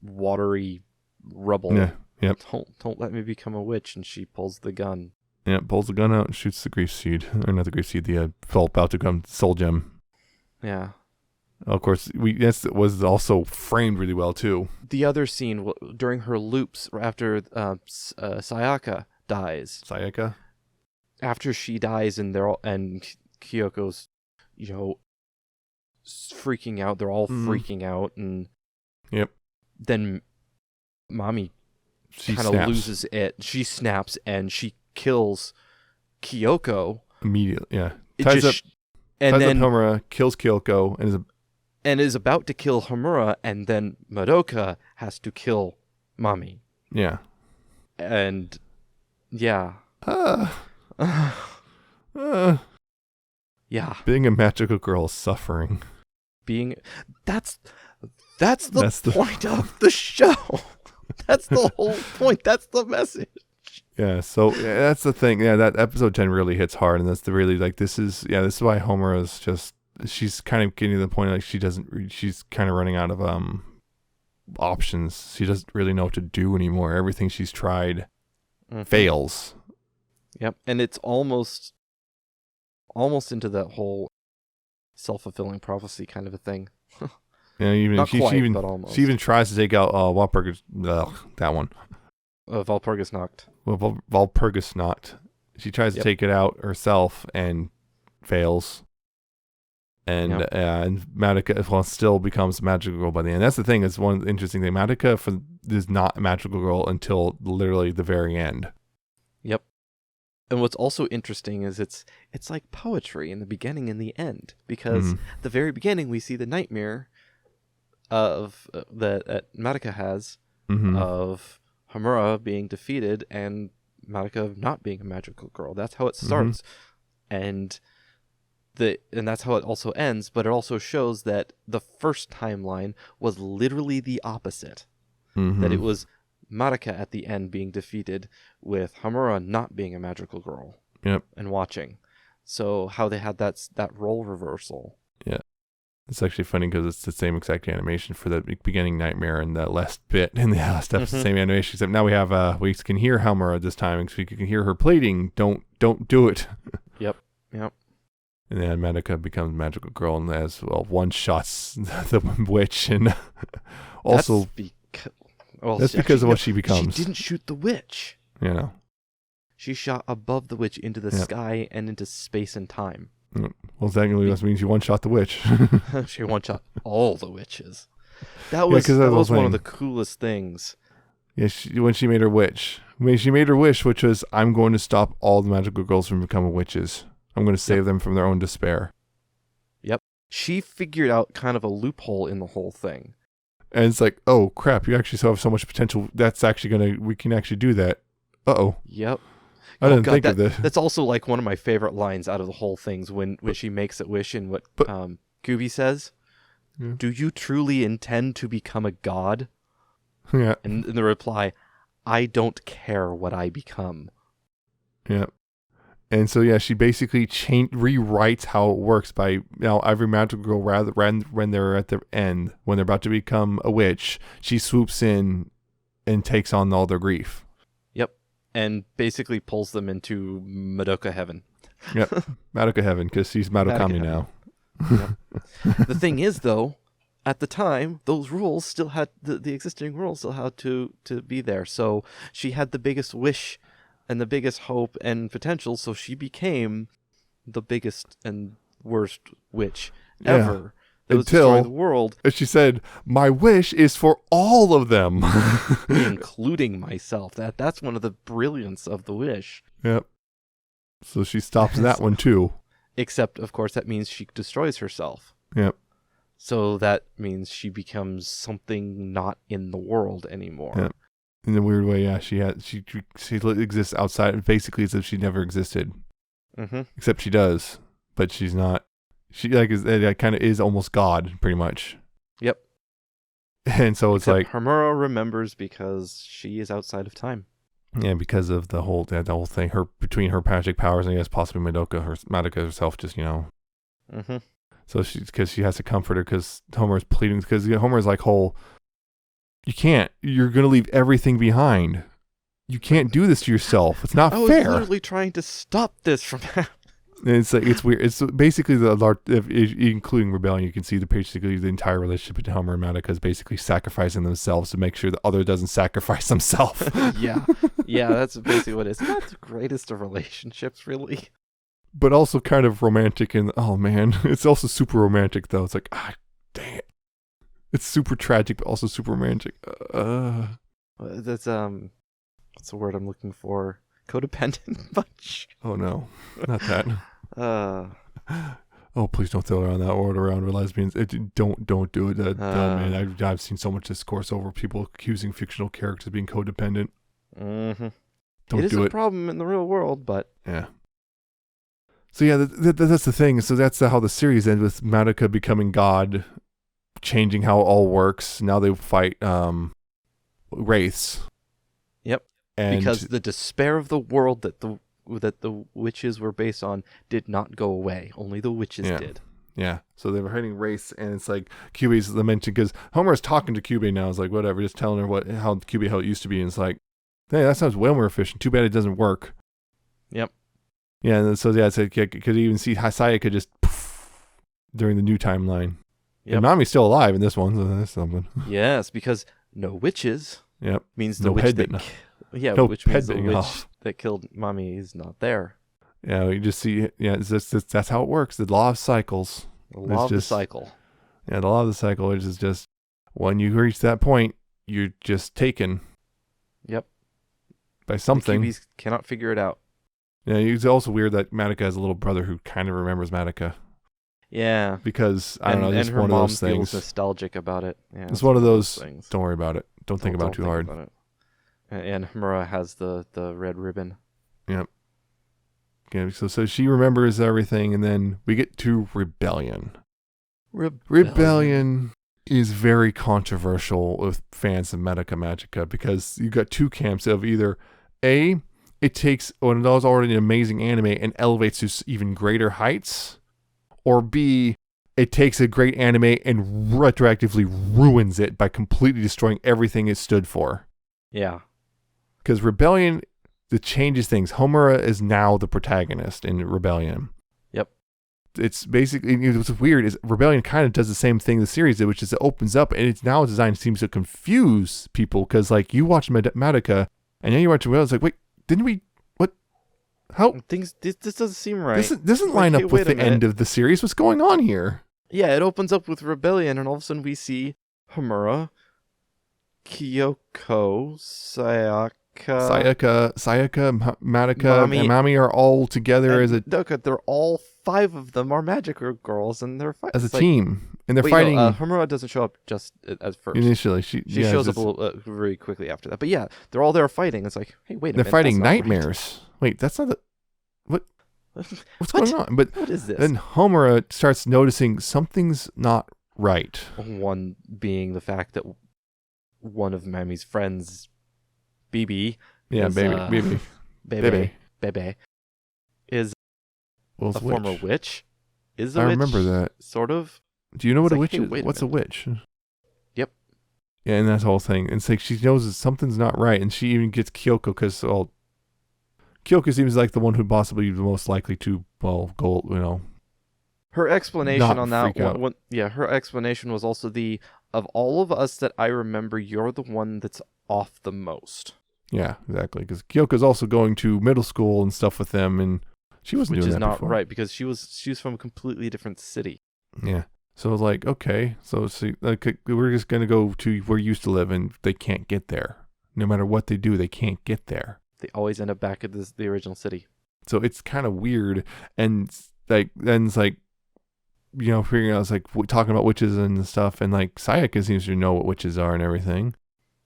watery rubble. Yeah, yep. Don't let me become a witch, and she pulls the gun. Yeah, pulls the gun out and shoots the grief seed, or not the grief seed, the about to come soul gem. Yeah, Of course, this was also framed really well too. The other scene during her loops after Sayaka dies. Sayaka? After she dies and Kyoko's, freaking out. They're all freaking out, and yep. Then Mami kind of loses it. She snaps and she kills Kyoko immediately. Yeah, ties up Homura, kills Kyoko, and is about to kill Homura, and then Madoka has to kill Mami. Yeah, and yeah. Yeah. Being a magical girl is suffering. That's the point of the show. That's the whole point. That's the message. Yeah, so that's the thing. Yeah, that episode 10 really hits hard, and that's the really this is why Homer is just, she's kind of getting to the point like she's kind of running out of options. She doesn't really know what to do anymore. Everything she's tried fails. Yep, and it's almost into that whole self-fulfilling prophecy kind of a thing. Yeah, she even tries to take out Walpurgis, that one. Walpurgisnacht. Well, Walpurgisnacht. She tries to take it out herself and fails. And and Madoka still becomes a magical girl by the end. That's the thing. Is one interesting thing. Madoka is not a magical girl until literally the very end. Yep. And what's also interesting is it's like poetry in the beginning and the end, because at the very beginning we see the nightmare of that Madoka has of Homura being defeated and Madoka not being a magical girl. That's how it starts, and that's how it also ends. But it also shows that the first timeline was literally the opposite. That it was Madoka at the end being defeated, with Homura not being a magical girl. Yep. And watching. So how they had that role reversal. Yeah. It's actually funny because it's the same exact animation for the beginning nightmare and that last bit in the last episode. Same animation, except now we have we can hear Homura this time, because we can hear her pleading, "Don't do it." Yep. And then Madoka becomes a magical girl, and as well one shots the witch, and also that's because of what she becomes. She didn't shoot the witch. She shot above the witch into the sky and into space and time. Well, technically, that means you one-shot the witch. She one-shot all the witches. That was one of the coolest things. Yeah, when she made her wish. She made her wish, which was, I'm going to stop all the magical girls from becoming witches. I'm going to save them from their own despair. Yep. She figured out kind of a loophole in the whole thing. And it's like, oh, crap, you actually still have so much potential. That's actually we can actually do that. Uh-oh. Yep. I didn't think of this. That's also like one of my favorite lines out of the whole things when she makes a wish, and what Gooby says. Yeah. Do you truly intend to become a god? Yeah. And the reply, I don't care what I become. Yeah. And so, she basically rewrites how it works by, every magical girl, rather when they're at the end, when they're about to become a witch, she swoops in and takes on all their grief. Yep. And basically pulls them into Madoka heaven. Yep. Madoka heaven, because she's Madokami now. Yep. The thing is, though, at the time, those rules still had, the existing rules still had to be there. So she had the biggest wish and the biggest hope and potential, so she became the biggest and worst witch ever. That was destroy the world. As she said, my wish is for all of them. Including myself. That's one of the brilliance of the wish. Yep. So she stops that one too. Except, of course, that means she destroys herself. Yep. So that means she becomes something not in the world anymore. Yep. In a weird way, she exists outside, basically as if she never existed. Except she does, but she's not. She kind of is almost God, pretty much. Yep. And so it's like Homura remembers because she is outside of time. Yeah, because of the whole thing. Between her magic powers and I guess possibly Madoka herself, just So because she has to comfort her, because Homer's pleading, because Homer's like you can't. You're going to leave everything behind. You can't do this to yourself. It's not fair. I was literally trying to stop this from happening. And it's like it's weird. It's basically the large, including Rebellion. You can see basically the entire relationship between Homer and Madoka is basically sacrificing themselves to make sure the other doesn't sacrifice himself. Yeah, that's basically what it is. Not the greatest of relationships, really. But also kind of romantic, and oh man, it's also super romantic though. It's like dang it, it's super tragic but also super romantic. That's what's the word I'm looking for? Codependent much? Oh no, not that. Oh, please don't throw around that word around with lesbians. Don't do it. Man, I've seen so much discourse over people accusing fictional characters of being codependent. Mm-hmm. Don't it is do a problem in the real world, but yeah. So yeah, that's the thing. So that's how the series ends, with Madoka becoming God, changing how it all works. Now they fight wraiths. Yep. And because the despair of the world that the witches were based on did not go away. Only the witches did. Yeah. So they were fighting wraiths, and it's like Kyubey's lamenting because Homer's talking to Kyubey now. It's like whatever, just telling her how it used to be, and it's like, hey, that sounds way more efficient. Too bad it doesn't work. Yep. Yeah, and so it's like, could even see Sayaka just during the new timeline. Yep. And Mami's still alive in this one, so that's something. Yes, because no witches. Yep. Means the witch that which means the witch that killed Mami is not there. Yeah, you just see. Yeah, that's how it works. The law of cycles. The law of the cycle. Yeah, the law of the cycle, which is just when you reach that point, you're just taken. Yep. By something. The Kyuubi's cannot figure it out. Yeah, it's also weird that Madoka has a little brother who kind of remembers Madoka. Yeah. Because, I don't know, it's her one of those things. Feels nostalgic about it. Yeah, it's one of those things. Don't worry about it. Don't think about it too hard. About it. And Homura has the red ribbon. Yep. Okay, so she remembers everything, and then we get to Rebellion. Rebellion is very controversial with fans of Madoka Magica, because you got two camps of either A, it takes what is already an amazing anime and elevates to even greater heights, or B, it takes a great anime and retroactively ruins it by completely destroying everything it stood for. Yeah. Because Rebellion, it changes things. Homura is now the protagonist in Rebellion. Yep. It's basically, what's weird is Rebellion kind of does the same thing the series did, which is it opens up, and it's now designed seems to confuse people, because like you watch Madoka, and then you watch Rebellion, it's like, wait, didn't we, what, how? This doesn't seem right. This doesn't line up with the end of the series. What's going on here? Yeah, it opens up with Rebellion, and all of a sudden we see Homura, Kyoko, Sayaka, Madoka, and Mami are all together as a... Madoka, they're all 5 of them are magical girls, and they're fighting. As a team. And they're fighting... No, Homura doesn't show up just at first. Initially. She shows up a little, very quickly after that. But yeah, they're all there fighting. It's like, hey, wait a minute. They're fighting nightmares. Right. Wait, that's not the... What's going on? But what is this? Then Homura starts noticing something's not right. One being the fact that one of Mami's friends, Bebe, is a former witch. Is a I witch, remember that. Sort of. Do you know what a witch is? What's a witch? Yep. Yeah, and that whole thing. And it's like she knows that something's not right, and she even gets Kyoko because Kyoko seems like the one who possibly the most likely to go. Her explanation on that one, her explanation was also of all of us that I remember, you're the one that's off the most. Yeah, exactly. Because Kyoko's also going to middle school and stuff with them, and she wasn't doing that before. Which is not right, because she was from a completely different city. Yeah. So like, okay, so we're just gonna go to where you used to live, and they can't get there. No matter what they do, they can't get there. They always end up back at the original city. So it's kind of weird, and like then it's like, figuring out, it's like talking about witches and stuff, and like Sayaka seems to know what witches are and everything.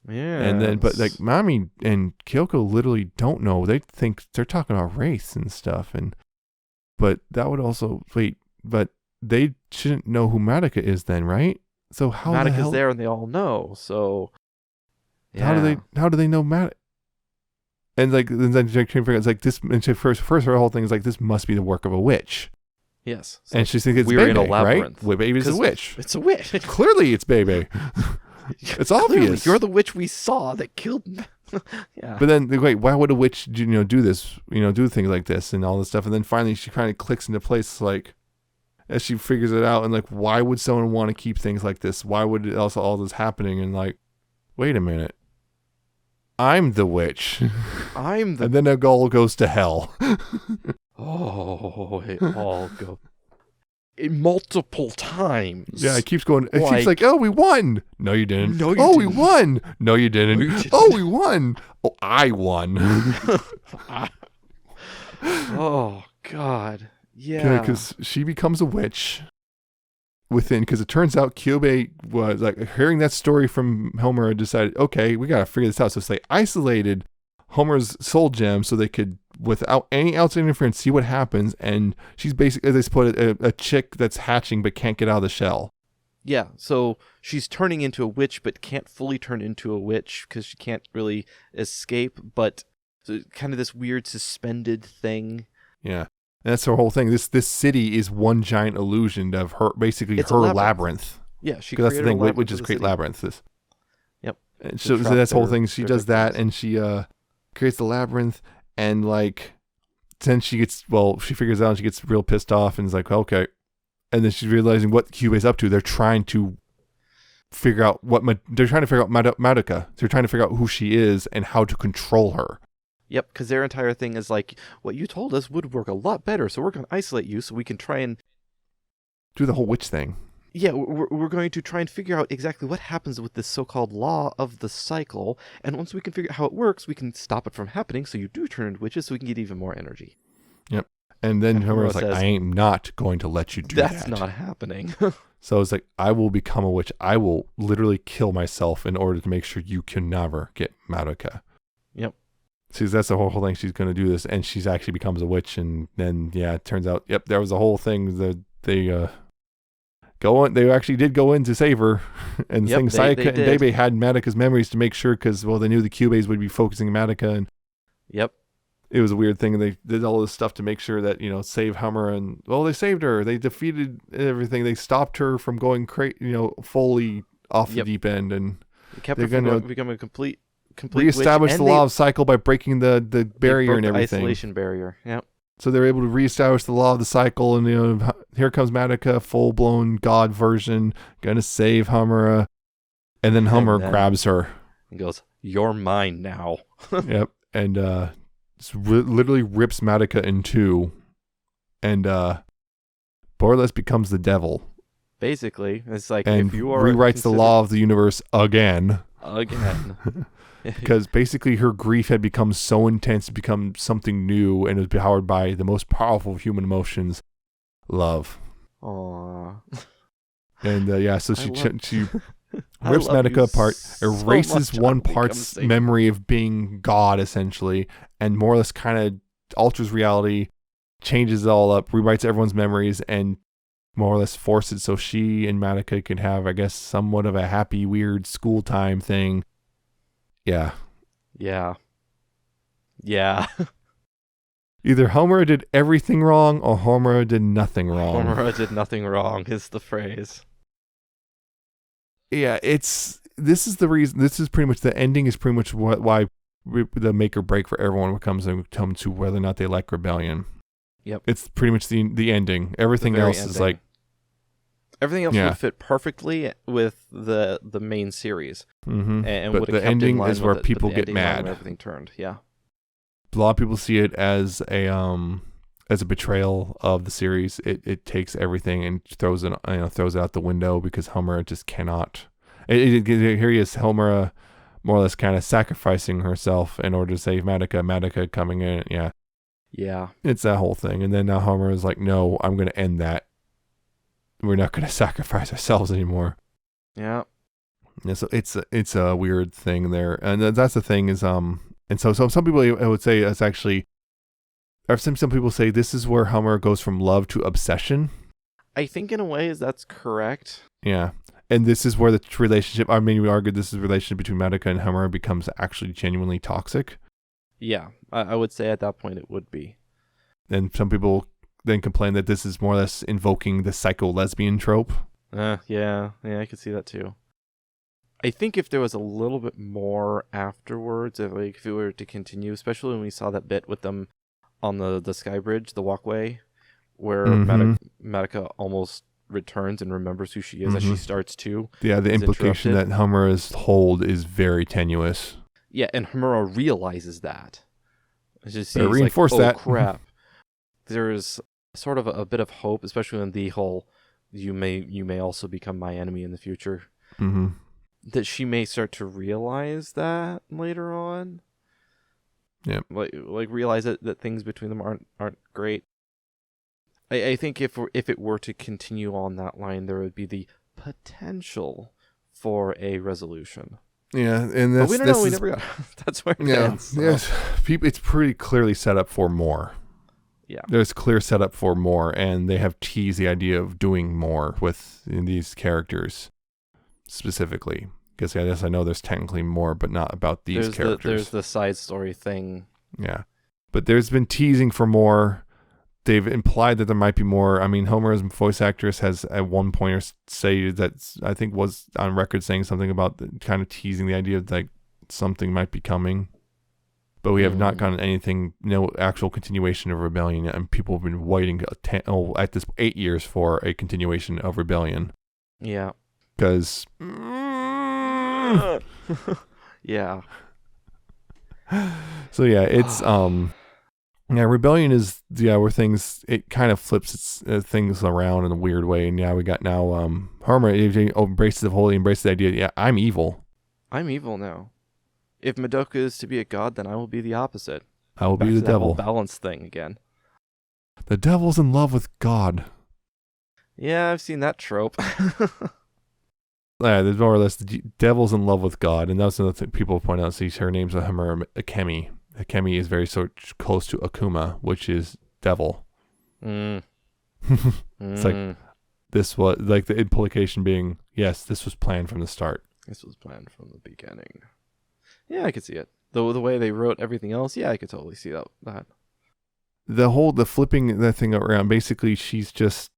Yeah. And then, but like Mami and Kyoko literally don't know. They think they're talking about race and stuff, but that would also but they shouldn't know who Madoka is then, right? So how Madoka's the hell there and they all know. So yeah. How do they know Madoka? And like then it's like this. And first her whole thing is like, this must be the work of a witch. Yes. So and she thinks it's Bebe, in a labyrinth, right? Bebe's a witch. It's a witch. Clearly, it's Bebe. It's obvious. You're the witch we saw that killed Yeah. But then, wait, why would a witch, do this, do things like this and all this stuff? And then finally she kind of clicks into place, like, as she figures it out, and like, why would someone want to keep things like this? Why would also all this happening? And like, wait a minute, I'm the witch. I'm the. And then it all goes to hell. Oh, it all go. Multiple times. Yeah, it keeps going. It keeps like, oh, we won. No, you didn't. No, you oh, we didn't. won. No, you didn't. No, you didn't. Oh, we won. Oh, I won. Oh, God. Yeah. Because she becomes a witch because it turns out Kyubey was like hearing that story from Homer, decided, okay, we got to figure this out. So they isolated Homer's soul gem so they could, without any outside interference, see what happens. And she's basically, as they put it, a chick that's hatching but can't get out of the shell. Yeah, so she's turning into a witch but can't fully turn into a witch because she can't really escape, but so kind of this weird suspended thing. Yeah. And that's her whole thing. This city is one giant illusion of her, basically It's her a labyrinth. Yeah, she Because that's the created a thing, labyrinth witches of the create city. labyrinths. Yep. And so trap that's the whole their- thing. She their does that, victims. and she creates the labyrinth, and like, then she figures out, and she gets real pissed off, and is like, okay. And then she's realizing what Kyubey's up to. They're trying to figure out Madoka. They're trying to figure out who she is and how to control her. Yep, because their entire thing is like, what you told us would work a lot better, so we're going to isolate you so we can try and... Do the whole witch thing. Yeah, we're going to try and figure out exactly what happens with this so-called law of the cycle, and once we can figure out how it works, we can stop it from happening so you do turn into witches so we can get even more energy. Yep. And then And Homer was Homer like, says, I am not going to let you do that. That's not happening. So it's like, I will become a witch. I will literally kill myself in order to make sure you can never get Madoka. Yep. See, that's the whole thing. She's going to do this, and she's actually becomes a witch. And then, yeah, it turns out, yep, there was a whole thing that they go on. They actually did go in to save her. And the Yep, thing, they Sayaka and did. Bebe had Madoka's memories to make sure, because, well, they knew the Kyubeis would be focusing on Madoka, and Yep. it was a weird thing. And they did all this stuff to make sure that, save Hummer. And, well, they saved her. They defeated everything. They stopped her from going fully off the Yep. deep end. And It kept They're her from gonna becoming a complete reestablish witch, the and law of cycle by breaking the they barrier broke and the everything. isolation barrier. Yep. So they're able to reestablish the law of the cycle. And, here comes Madoka, full-blown god version, going to save Hummer. And then Hummer then- grabs her. And goes, "You're mine now." Yep. And literally rips Madoka in two. And more or less becomes the devil. Basically, it's like And if you are rewrites the law of the universe again. again. Because basically her grief had become so intense, it become something new, and it was powered by the most powerful of human emotions, love. Aww. And so she I rips love Madoka you apart, so erases much, one I'll become part's safe. memory of being God, essentially, and more or less kind of alters reality, changes it all up, rewrites everyone's memories, and more or less forces so she and Madoka could have, I guess, somewhat of a happy, weird school time thing. Yeah. Yeah. Yeah. Either Homer did everything wrong or Homer did nothing wrong. Homer did nothing wrong is the phrase. Yeah, this is the reason. This is pretty much the ending. Is pretty much why the make or break for everyone when it comes to whether or not they like Rebellion. Yep. It's pretty much the ending. Everything The very else is ending. like, Everything else Yeah. would fit perfectly with the main series, mm-hmm. and But would have the kept in ending line is with where it, but people the get ending line mad. when everything turned. Yeah. A lot of people see it as a betrayal of the series. It takes everything and throws it out the window because Homer just cannot. Here he is, Homer, more or less kind of sacrificing herself in order to save Madoka. Madoka coming in, yeah. Yeah. It's that whole thing. And then now Homer is like, no, I'm going to end that. We're not going to sacrifice ourselves anymore. Yeah. Yeah, so it's a weird thing there. And that's the thing is, and so some people I would say it's actually, or some people say this is where Homer goes from love to obsession. I think in a way that's correct. Yeah. And this is where the relationship, I mean, we argued this is the relationship between Madoka and Homer becomes actually genuinely toxic. Yeah. I would say at that point it would be. And some people then complain that this is more or less invoking the psycho lesbian trope. Yeah. Yeah, I could see that too. I think if there was a little bit more afterwards, if it were to continue, especially when we saw that bit with them on the sky bridge, the walkway, where Madoka almost returns and remembers who she is as she starts to. Yeah, the implication that Homura's hold is very tenuous. Yeah, and Homura realizes that. Just reinforce that. Oh crap! There's sort of a bit of hope, especially in the whole "you may also become my enemy in the future." Mm-hmm. That she may start to realize that later on. Yeah, like realize that things between them aren't great. I think if it were to continue on that line, there would be the potential for a resolution. Yeah, and that's, but we don't know. We never got. That's where it ends. So. Yes, it's pretty clearly set up for more. Yeah, there's clear setup for more, and they have teased the idea of doing more with these characters specifically. Because I know there's technically more, but not about these characters. There's the side story thing. Yeah, but there's been teasing for more. They've implied that there might be more. I mean, Homer's voice actress has at one point say that I think was on record saying something about kind of teasing the idea that something might be coming. But we have not gotten anything, no actual continuation of Rebellion yet, and people have been waiting at this 8 years for a continuation of Rebellion. Yeah. Because... yeah. So yeah, it's... Yeah, Rebellion is where things it kind of flips things around in a weird way, and we got now Homura embraces the idea. Yeah, I'm evil. I'm evil now. If Madoka is to be a god, then I will be the opposite. I will be the devil. That whole balance thing again. The devil's in love with God. Yeah, I've seen that trope. Yeah, there's more or less the devil's in love with God, and that's another thing people point out. See, her name's Homura Akemi. Akemi is very close to Akuma, which is devil. It's like this was like the implication being, yes, this was planned from the start. This was planned from the beginning. Yeah, I could see it. The way they wrote everything else, yeah, I could totally see that. The flipping that thing around, basically she's just,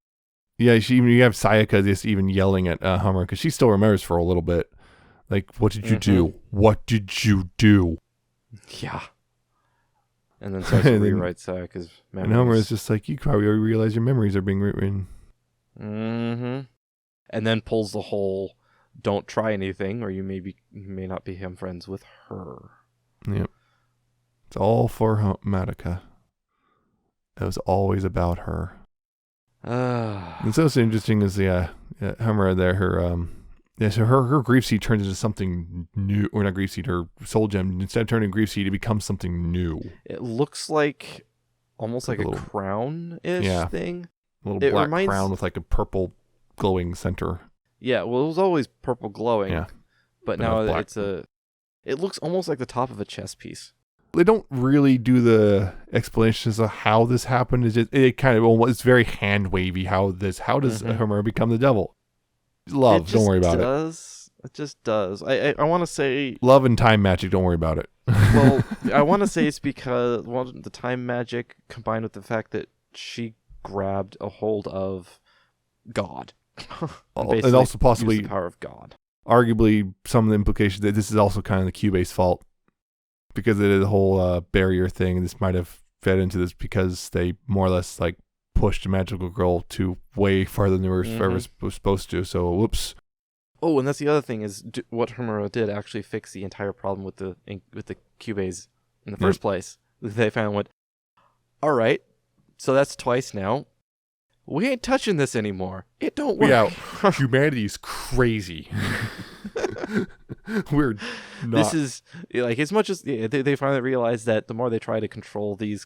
you have Sayaka just even yelling at Homura because she still remembers for a little bit. Like, what did you do? What did you do? Yeah. And then starts to rewrite Sayaka's memories. And Homer is just like, you probably already realize your memories are being written. Mm-hmm. And then pulls the whole, don't try anything, or you may not become friends with her. Yep. It's all for Madoka. It was always about her. And so what's interesting is Homer there, so her grief seed turns into something new, or not grief seed, her soul gem, instead of turning grief seed, it becomes something new. It looks like almost like a crown-ish thing. A little black crown with like a purple glowing center. Yeah, well, it was always purple glowing. Yeah. But now it looks almost like the top of a chess piece. They don't really do the explanations of how this happened. It kind of, it's very hand wavy how does Homer become the devil? Love, don't worry about it. It just does. I want to say... Love and time magic, don't worry about it. Well, I want to say it's because the time magic combined with the fact that she grabbed a hold of God. And also possibly the power of God. Arguably, some of the implications that this is also kind of the Q-base fault. Because of the whole barrier thing, this might have fed into this because they more or less like pushed a magical girl to way farther than they were ever supposed to. So, whoops. Oh, and that's the other thing is what Homura did actually fix the entire problem with the Cubase in the first place. They finally went, all right, so that's twice now. We ain't touching this anymore. It don't work. Yeah, humanity's crazy. We're not. This is like as much as they finally realize that the more they try to control these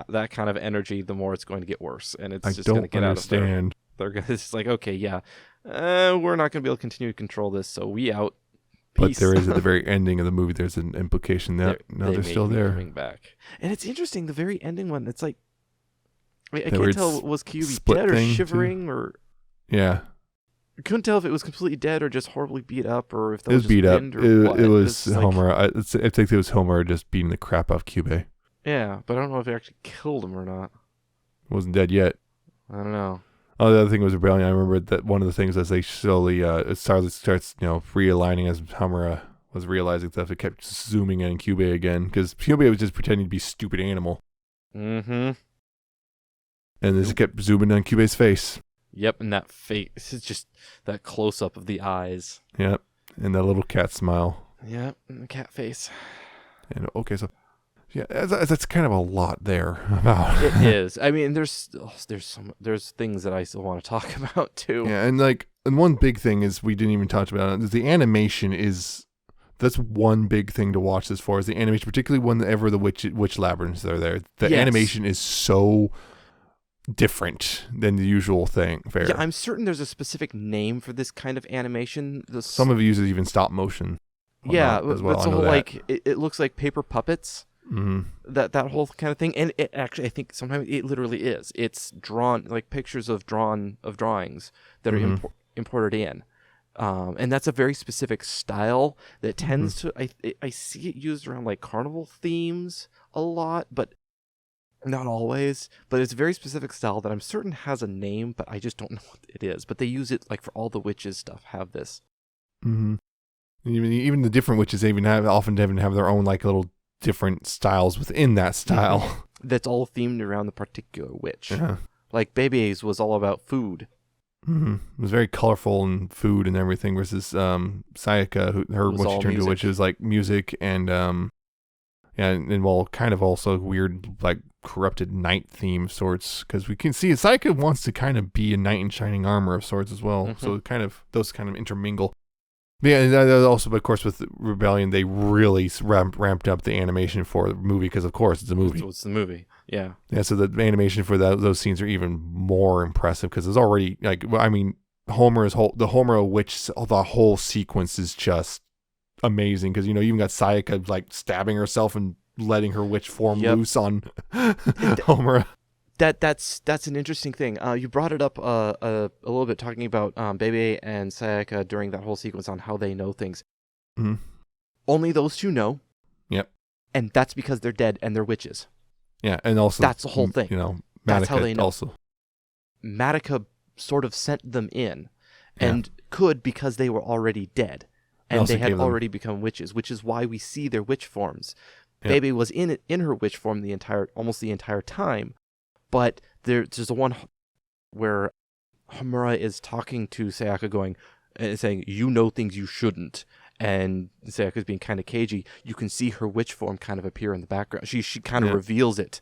that kind of energy, the more it's going to get worse, and it's just going to get out of there. They're just like, okay, yeah, we're not going to be able to continue to control this, so we out. Peace. But there is at the very ending of the movie, there's an implication that they're still there, coming back, and it's interesting. The very ending one, it's like I can't tell was Kyuubi dead or shivering or I couldn't tell if it was completely dead or just horribly beat up, or if that was beat up. It was like, Homer. I think it was Homer just beating the crap out of Kyubey. Yeah, but I don't know if it actually killed him or not. Wasn't dead yet. I don't know. Oh, the other thing was Rebellion. I remember that one of the things as they slowly, it starts, realigning as Hamura was realizing stuff. It kept zooming in Kyubey again because Kyubey was just pretending to be a stupid animal. Mm-hmm. And this kept zooming on Kyubey's face. Yep, and that face is just that close up of the eyes. Yep, and that little cat smile. Yep, and the cat face. And okay, so yeah, that's kind of a lot there about. It is. I mean, there's things that I still want to talk about too. Yeah, and one big thing is we didn't even touch about it. Is the animation is. That's one big thing to watch this for is the animation, particularly whenever the witch labyrinths are there. The animation is so different than the usual thing. Fair. Yeah, I'm certain there's a specific name for this kind of animation. Some of it uses even stop motion. Yeah, as well. But so like it looks like paper puppets. Mm-hmm. That whole kind of thing, and it actually, I think sometimes it literally is. It's drawn like pictures of drawings that are imported in. And that's a very specific style that tends to, I see it used around like carnival themes a lot, but not always. But it's a very specific style that I'm certain has a name, but I just don't know what it is. But they use it like for all the witches stuff have this. Mm-hmm. Even the different witches often have their own like little different styles within that style. That's all themed around the particular witch. Yeah. Like Bebe's was all about food. Mm-hmm. It was very colorful and food and everything versus Sayaka, when she turned to a witch, was like music and kind of also weird like corrupted night theme sorts because we can see Sayaka wants to kind of be a knight in shining armor of sorts as well. Mm-hmm. So those kind of intermingle. Yeah, and also, of course, with Rebellion, they really ramped up the animation for the movie because, of course, it's a movie. So it's the movie, yeah. Yeah, so the animation for those scenes are even more impressive because it's already the Homer witch, the whole sequence is just amazing because you even got Sayaka like stabbing herself and letting her witch form loose on Homer. That's an interesting thing. You brought it up a little bit talking about Bebe and Sayaka during that whole sequence on how they know things. Mm-hmm. Only those two know. Yep. And that's because they're dead and they're witches. Yeah, and also that's the whole thing. That's how they know. Also, Madoka sort of sent them in, and could because they were already dead, and they had already become witches, which is why we see their witch forms. Yep. Bebe was in her witch form almost the entire time. But there's the one where Hamura is talking to Sayaka saying, you know things you shouldn't. And Sayaka's being kind of cagey. You can see her witch form kind of appear in the background. She kind of reveals it.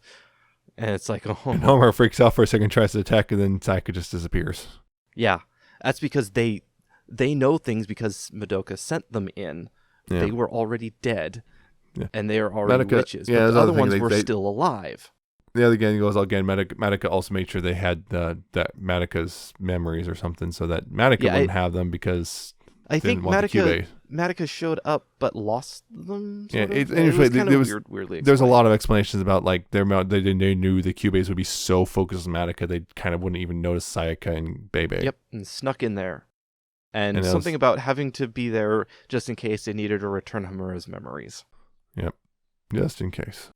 And it's like, oh. And Homer freaks out for a second, tries to attack, and then Sayaka just disappears. Yeah. That's because they know things because Madoka sent them in. Yeah. They were already dead. Yeah. And they are already witches. But the other ones were still alive. The other game goes again. Madoka also made sure they had that Madoka's memories or something, so that Madoka wouldn't have them because I think Madoka showed up but lost them. It was kind of weirdly. There's a lot of explanations about like they knew the Kyubeis would be so focused on Madoka they kind of wouldn't even notice Sayaka and Bebe. Yep, and snuck in there, and something about having to be there just in case they needed to return Hamura's memories. Yep, just in case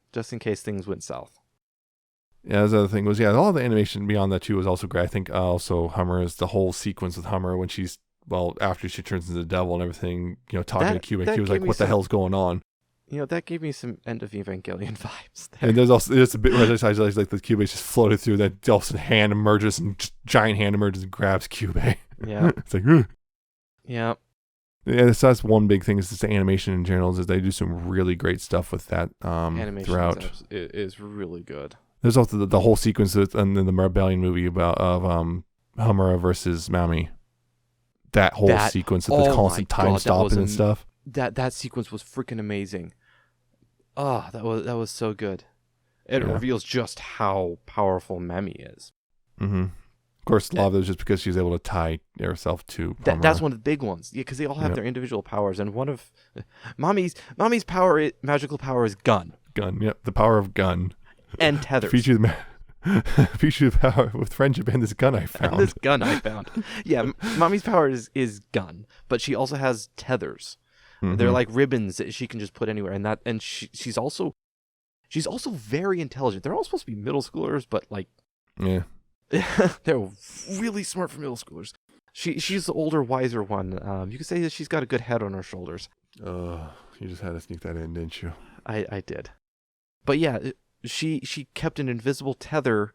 things went south. Yeah, the other thing was, all the animation beyond that too was also great. I think also Hamura's the whole sequence with Hamura when she's, after she turns into the devil and everything, talking to Kyubey. He was like, what the hell's going on? That gave me some End of Evangelion vibes there. And there's also, there's a bit where like the Kyubey just floated through, that also hand emerges and giant hand emerges and grabs Kyubey. Yeah. It's like, ugh. Yeah. Yeah, that's one big thing is just the animation in general is they do some really great stuff with that animation throughout. Is really good. There's also the whole sequence in the Rebellion movie of Hamura versus Mami. That whole sequence with the constant time stopping and stuff. That sequence was freaking amazing. Oh, that was so good. It reveals just how powerful Mami is. Mm-hmm. Of course, a lot of it was just because she's able to tie herself to Hamura. That's one of the big ones. Yeah, because they all have their individual powers, and one of Mami's magical power is gun. Gun, yep, the power of gun. And tethers. Feature the power with friendship and this gun I found. Yeah, Mami's power is gun, but she also has tethers. Mm-hmm. They're like ribbons that she can just put anywhere, and she's also very intelligent. They're all supposed to be middle schoolers, but like, They're really smart for middle schoolers. She's the older, wiser one. You could say that she's got a good head on her shoulders. You just had to sneak that in, didn't you? I did. But yeah, she kept an invisible tether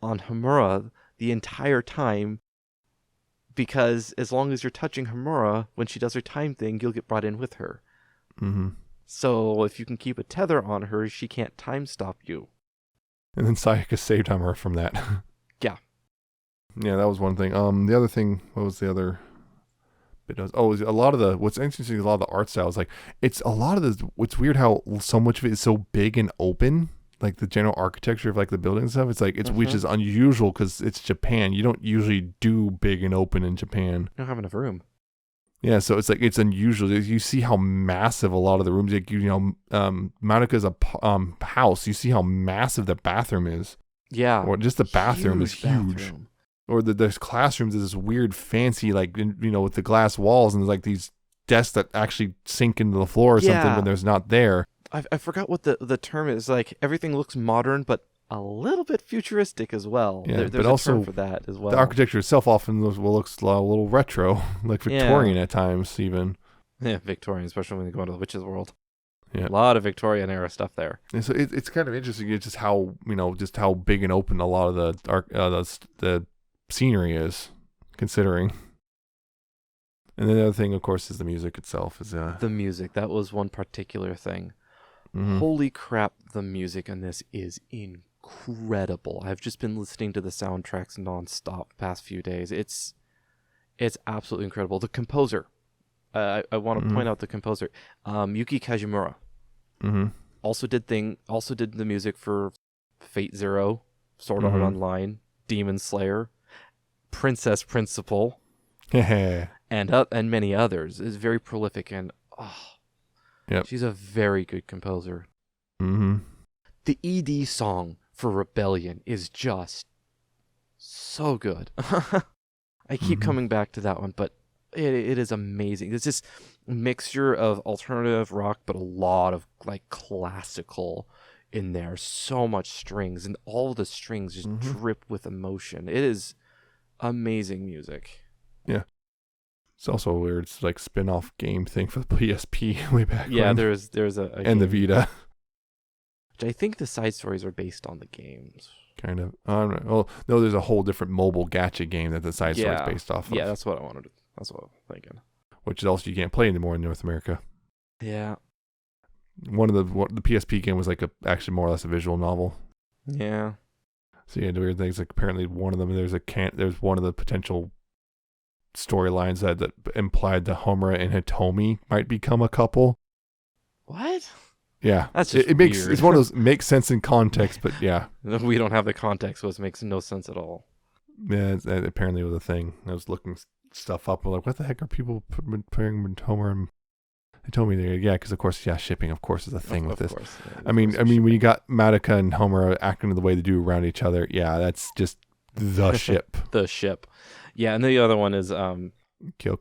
on Homura the entire time, because as long as you're touching Homura when she does her time thing, you'll get brought in with her. Mm-hmm. So if you can keep a tether on her, she can't time stop you. And then Sayaka saved Homura from that. Yeah. Yeah, that was one thing. The other thing, what was the other bit? A lot of the, what's interesting, a lot of the art styles, like, it's a lot of the, what's weird how so much of it is so big and open, like the general architecture of like the building and stuff. It's like, which is unusual because it's Japan. You don't usually do big and open in Japan. You don't have enough room. Yeah, so it's like, it's unusual. You see how massive a lot of the rooms, like, Madoka's a house. You see how massive the bathroom is. Yeah. Or just the bathroom is huge. Bathroom. Or there's classrooms, there's this weird fancy, like, with the glass walls, and there's like these desks that actually sink into the floor or something when there's not there. I forgot what the term is. Like, everything looks modern, but a little bit futuristic as well. Yeah, there's but a also term for that as well. The architecture itself often looks a little retro, like Victorian at times even. Yeah, Victorian, especially when they go into the witch's world. Yeah. A lot of Victorian era stuff there. And so it's kind of interesting. It's just how just how big and open a lot of the scenery is, considering. And then the other thing, of course, is the music itself. The music, that was one particular thing. Mm-hmm. Holy crap, the music in this is incredible. I've just been listening to the soundtracks nonstop the past few days. It's absolutely incredible. The composer, I want to point out the composer, Yuki Kajimura. Mm-hmm. Also did the music for Fate Zero, Sword Art Online, Demon Slayer, Princess Principal, and many others. Is very prolific, and she's a very good composer. Mm-hmm. The ED song for Rebellion is just so good. I keep coming back to that one, but it is amazing. It's this mixture of alternative rock, but a lot of like classical in there. So much strings, and all the strings just drip with emotion. It is amazing music. Yeah. It's also a weird like spin-off game thing for the PSP way back when. Yeah, there's a and the Vita. Which I think the side stories are based on the games. Kind of. I don't know. Oh, no, there's a whole different mobile gacha game that the side story is based off of. Yeah, that's what I wanted. That's what I'm thinking. Which is also you can't play anymore in North America. Yeah. One of the PSP game was like actually more or less a visual novel. Yeah. So you had weird things. Like apparently one of them there's one of the potential storylines that implied that Homura and Hitomi might become a couple. What? Yeah, that's just it makes weird. It's one of those makes sense in context, but yeah, we don't have the context, so it makes no sense at all. Yeah, that apparently was a thing. I was looking stuff up. I'm like, what the heck are people putting Homura and Hitomi there? Yeah, because of course, shipping of course is a thing with this. Course, yeah, I mean, when you got Madoka and Homura acting the way they do around each other, yeah, that's just the ship. The ship. Yeah, and the other one is Kyoko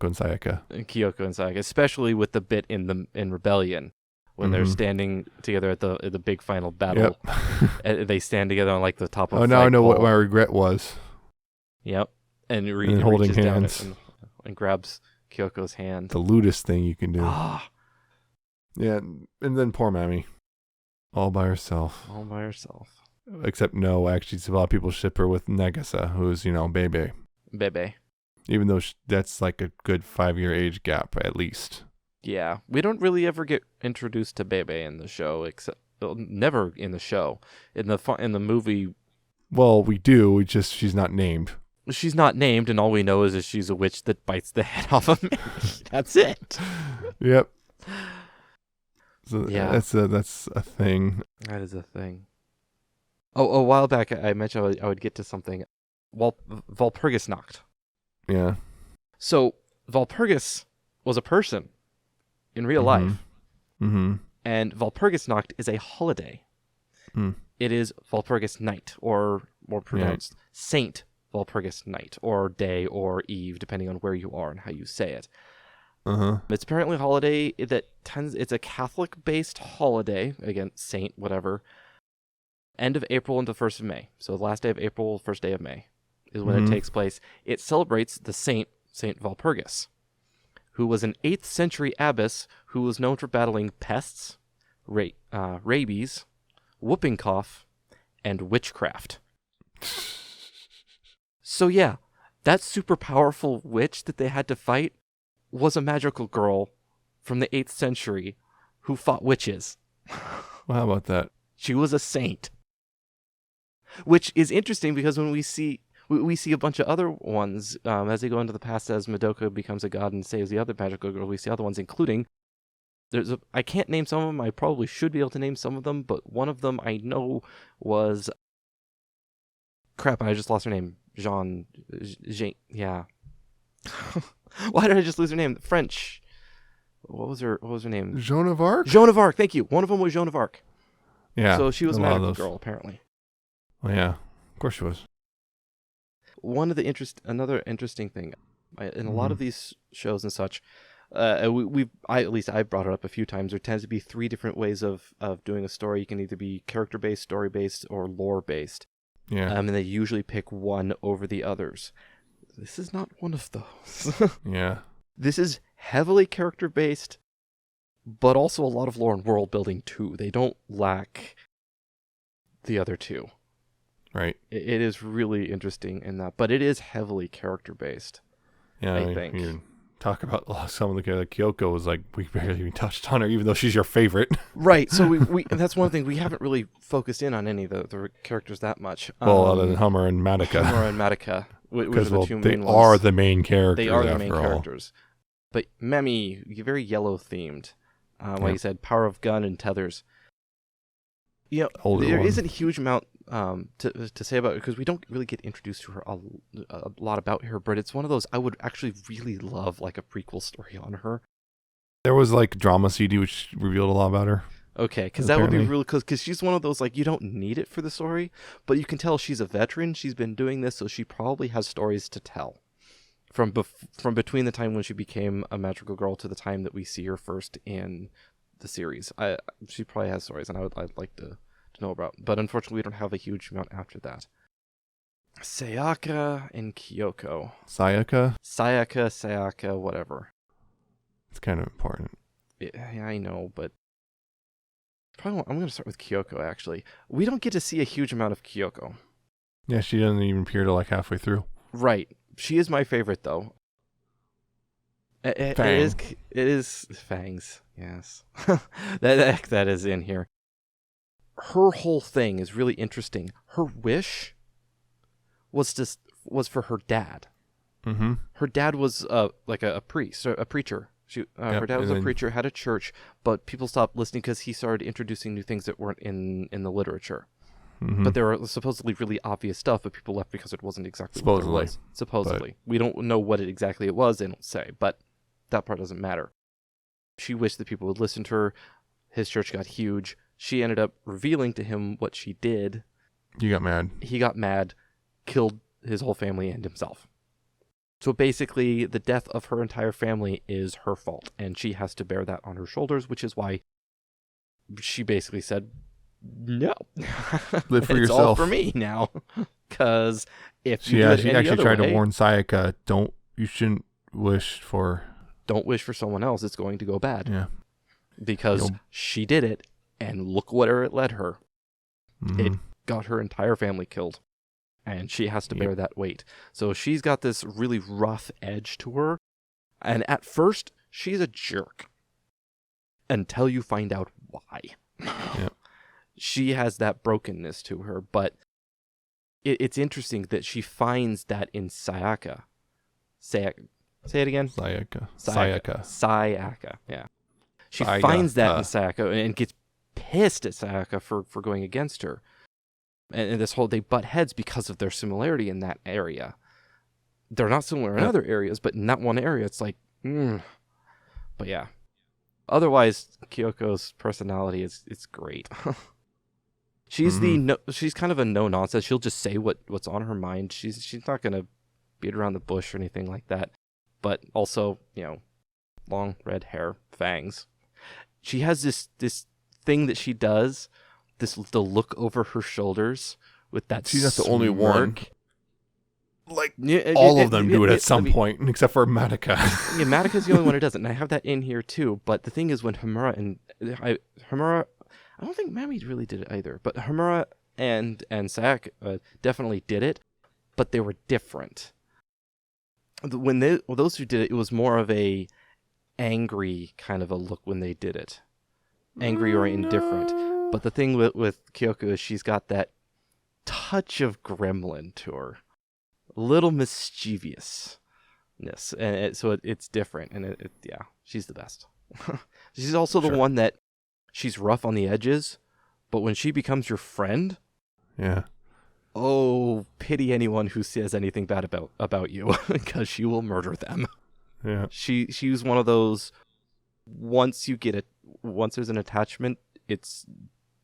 and Sayaka, especially with the bit in Rebellion when they're standing together at the big final battle. Yep. They stand together on like the top of. Oh, now I know what my regret was. Yep, and holding reaches hands down and grabs Kyoko's hand. The lewdest thing you can do. Yeah, and then poor Mami, all by herself. Except no, actually, a lot of people ship her with Nagisa, who's Bebe. Even though that's like a good 5-year age gap at least. Yeah, we don't really ever get introduced to Bebe in the show, except never in the show. In the movie, well, we do. She's not named. She's not named, and all we know is that she's a witch that bites the head off of me. That's it. Yep. So yeah, that's a thing. That is a thing. Oh, a while back I mentioned I would get to something. Walpurgisnacht. Yeah. So Walpurgis was a person in real life. Mm-hmm. And Walpurgisnacht is a holiday. It is Walpurgis night, or more pronounced, Saint Walpurgis night, or day, or eve, depending on where you are and how you say it. It's apparently a holiday it's a Catholic-based holiday, again, saint, whatever, end of April into 1st of May. So the last day of April, first day of May. is when it takes place. It celebrates the Saint Walpurgis, who was an 8th century abbess who was known for battling pests, rabies, whooping cough, and witchcraft. So yeah, that super powerful witch that they had to fight was a magical girl from the 8th century who fought witches. Well, how about that? She was a saint. Which is interesting because when we see a bunch of other ones, as they go into the past, as Madoka becomes a god and saves the other magical girl, we see other ones, including, I can't name some of them, I probably should be able to name some of them, but one of them I know was, crap, I just lost her name, Jean, yeah. Why did I just lose her name? French. What was her name? Joan of Arc? Joan of Arc, thank you. One of them was Joan of Arc. Yeah. So she was a magical girl, apparently. Well, yeah, of course she was. Another interesting thing, in a lot of these shows and such, at least I brought it up a few times. There tends to be 3 different ways of doing a story. You can either be character based, story based, or lore based. Yeah. And they usually pick one over the others. This is not one of those. Yeah. This is heavily character based, but also a lot of lore and world building too. They don't lack the other two. Right. It is really interesting in that, but it is heavily character based. Yeah, I think. You talk about some of the Kyoko was like, we barely even touched on her, even though she's your favorite. Right. So we that's one thing, we haven't really focused in on any of the characters that much. Well, other than Hummer and Madoka. Hummer and Madoka, which are the two they main are ones. the main characters. They are the main all. characters. But Memi, very yellow themed. Like you said, power of gun and tethers. You know, there isn't a huge amount to say about it because we don't really get introduced to her a lot about her, but it's one of those I would actually really love like a prequel story on her. There was like drama CD which revealed a lot about her. Okay, because that would be really cool because she's one of those like you don't need it for the story, but you can tell she's a veteran. She's been doing this, so she probably has stories to tell from between the time when she became a magical girl to the time that we see her first in the series. She probably has stories, and I'd like to know about, but unfortunately we don't have a huge amount after that. Sayaka and Kyoko. Sayaka, whatever. It's kind of important. Yeah, I know, but I'm going to start with Kyoko, actually. We don't get to see a huge amount of Kyoko. Yeah, she doesn't even appear till like halfway through. Right. She is my favorite, though. It is Fangs, yes. that is in here. Her whole thing is really interesting. Her wish was for her dad. Mm-hmm. Her dad was like a priest, or a preacher. Her dad was a preacher, had a church, but people stopped listening because he started introducing new things that weren't in the literature. Mm-hmm. But there were supposedly really obvious stuff, but people left because it wasn't exactly what it was. Supposedly. We don't know what exactly it was, they don't say, but that part doesn't matter. She wished that people would listen to her. His church got huge. She ended up revealing to him what she did. He got mad, killed his whole family and himself. So basically, the death of her entire family is her fault, and she has to bear that on her shoulders, which is why she basically said, no. Live for it's yourself. All for me now. Because if you she actually tried to warn Sayaka, you shouldn't wish for... Don't wish for someone else. It's going to go bad. Yeah. Because she did it, and look where it led her. Mm-hmm. It got her entire family killed. And she has to bear that weight. So she's got this really rough edge to her. And at first, she's a jerk. Until you find out why. Yep. She has that brokenness to her. But it's interesting that she finds that in Sayaka. Say it again? Sayaka. Yeah. She finds that in Sayaka and gets pissed at Sayaka for going against her. And this whole, they butt heads because of their similarity in that area. They're not similar in other areas, but in that one area, it's like, But yeah. Otherwise, Kyoko's personality it's great. She's she's kind of a no nonsense. She'll just say what's on her mind. She's not gonna beat around the bush or anything like that. But also, long red hair, fangs. She has this thing that she does. The look over her shoulders with that. She's not the only one. Like, Yeah, all of them do it yeah, at some point, except for Madoka. Yeah, Madoka's the only one who doesn't, and I have that in here too. But the thing is, when Homura, I don't think Mami really did it either. But Homura and Sayaka definitely did it, but they were different. When those two did it, it was more of a angry kind of a look when they did it, angry or indifferent. No. But the thing with Kyoko is she's got that touch of gremlin to her, a little mischievousness, and so it's different. And yeah, she's the best. She's also the one that she's rough on the edges, but when she becomes your friend, yeah. Oh, pity anyone who says anything bad about you, because she will murder them. Yeah. She's one of those. Once there's an attachment,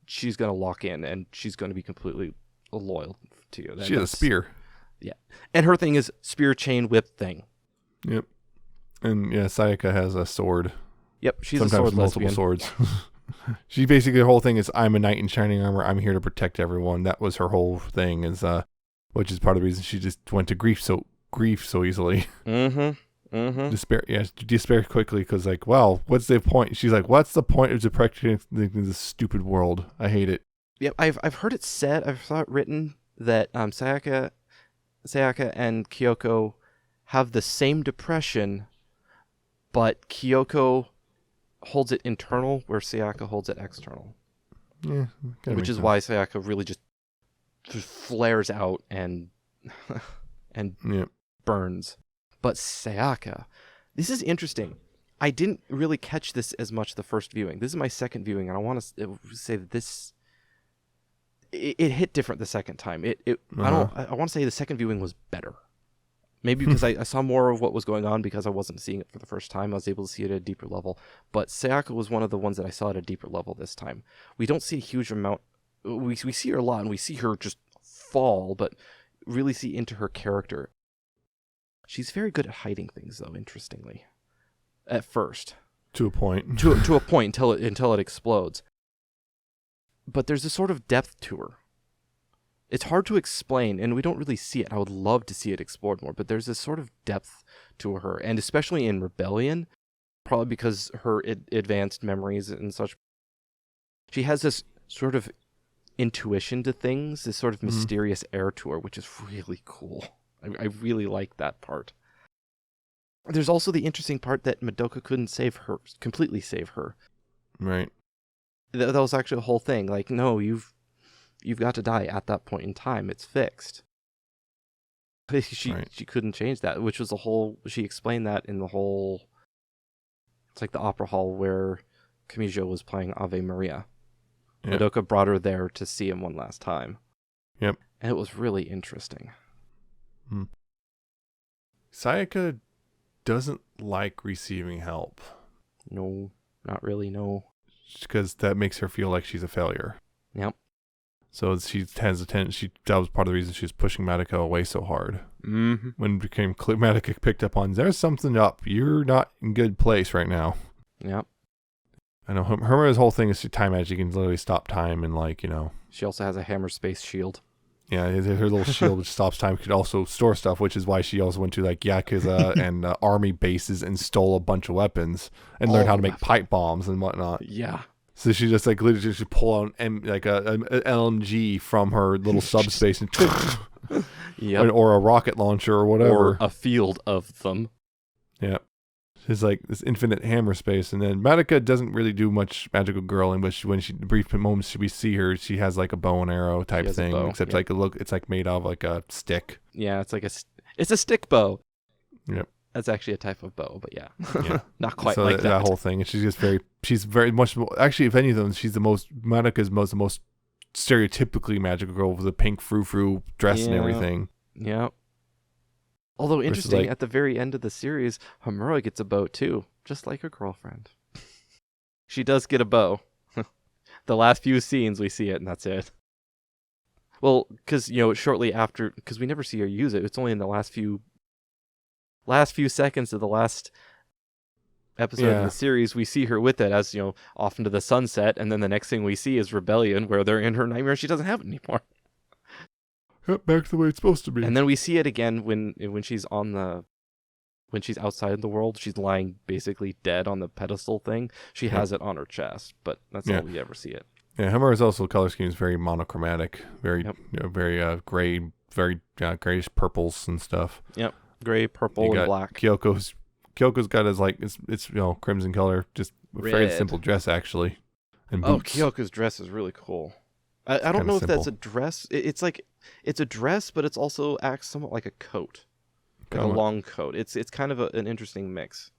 she's gonna lock in, and she's gonna be completely loyal to you. She has a spear. Yeah, and her thing is spear, chain, whip thing. Yep. And yeah, Sayaka has a sword. Yep, she's sometimes a sword multiple lesbian. swords. She basically, the whole thing is, I'm a knight in shining armor. I'm here to protect everyone. That was her whole thing, which is part of the reason she just went to grief so easily. Despair quickly, because like, wow, what's the point? She's like, what's the point of protecting this stupid world? I hate it. Yep, I've heard it said, I've saw it written that Sayaka and Kyoko have the same depression, but Kyoko holds it internal, where Sayaka holds it external. Yeah, which is why Sayaka really just flares out and burns. But Sayaka, this is interesting. I didn't really catch this as much the first viewing. This is my second viewing, and I want to say that it hit different the second time. I want to say the second viewing was better. Maybe because I saw more of what was going on because I wasn't seeing it for the first time. I was able to see it at a deeper level. But Sayaka was one of the ones that I saw at a deeper level this time. We don't see a huge amount. We see her a lot, and we see her just fall, but really see into her character. She's very good at hiding things, though, interestingly. At first. To a point. to a point until it explodes. But there's a sort of depth to her. It's hard to explain, and we don't really see it. I would love to see it explored more, but there's this sort of depth to her, and especially in Rebellion, probably because her advanced memories and such. She has this sort of intuition to things, this sort of mysterious air to her, which is really cool. I really like that part. There's also the interesting part that Madoka couldn't completely save her. Right. That was actually a whole thing. Like, no, you've got to die at that point in time. It's fixed. She couldn't change that, which was she explained that in the whole, it's like the opera hall where Kamijo was playing Ave Maria. Yep. Madoka brought her there to see him one last time. Yep. And it was really interesting. Sayaka doesn't like receiving help. No, not really, no. Because that makes her feel like she's a failure. Yep. So she has that was part of the reason she was pushing Madoka away so hard. Mm-hmm. When it became clear, Madoka picked up on, there's something up. You're not in good place right now. Yep. I know Homura's whole thing is time magic. You can literally stop time and She also has a hammer space shield. Yeah, her little shield which stops time could also store stuff, which is why she also went to Yakuza and army bases and stole a bunch of weapons and learned how to make pipe bombs and whatnot. Yeah. So she just literally just pull out an LMG from her little subspace and yep. or a rocket launcher or whatever. Or a field of them. Yeah. It's like this infinite hammer space. And then Madoka doesn't really do much magical girling, but when the brief moments we see her, she has like a bow and arrow type thing. Except it's like made of like a stick. Yeah, it's a stick bow. Yep. That's actually a type of bow, but yeah. Not quite so like that. That whole thing. And she's very much, actually, if any of them, Madoka's the most stereotypically magical girl with a pink frou-frou dress and everything. Yeah. Although interesting, at the very end of the series, Homura gets a bow too, just like her girlfriend. She does get a bow. The last few scenes we see it, and that's it. Well, because shortly after, because we never see her use it. It's only in the last few seconds of the last episode of the series we see her with it as off into the sunset, and then the next thing we see is Rebellion, where they're in her nightmare. She doesn't have it anymore. Yep, back to the way it's supposed to be. And then we see it again when she's when she's outside the world. She's lying basically dead on the pedestal thing. She has it on her chest, but that's all we ever see it. Yeah, Hammer's also color scheme is very monochromatic, very very gray, very grayish purples and stuff. Yep, gray, purple, and black. Kyoko's got his it's crimson color, just a very simple dress actually. And boots. Kyoko's dress is really cool. I don't know if that's a dress. It's a dress, but it's also acts somewhat like a coat, like a long coat. It's kind of an interesting mix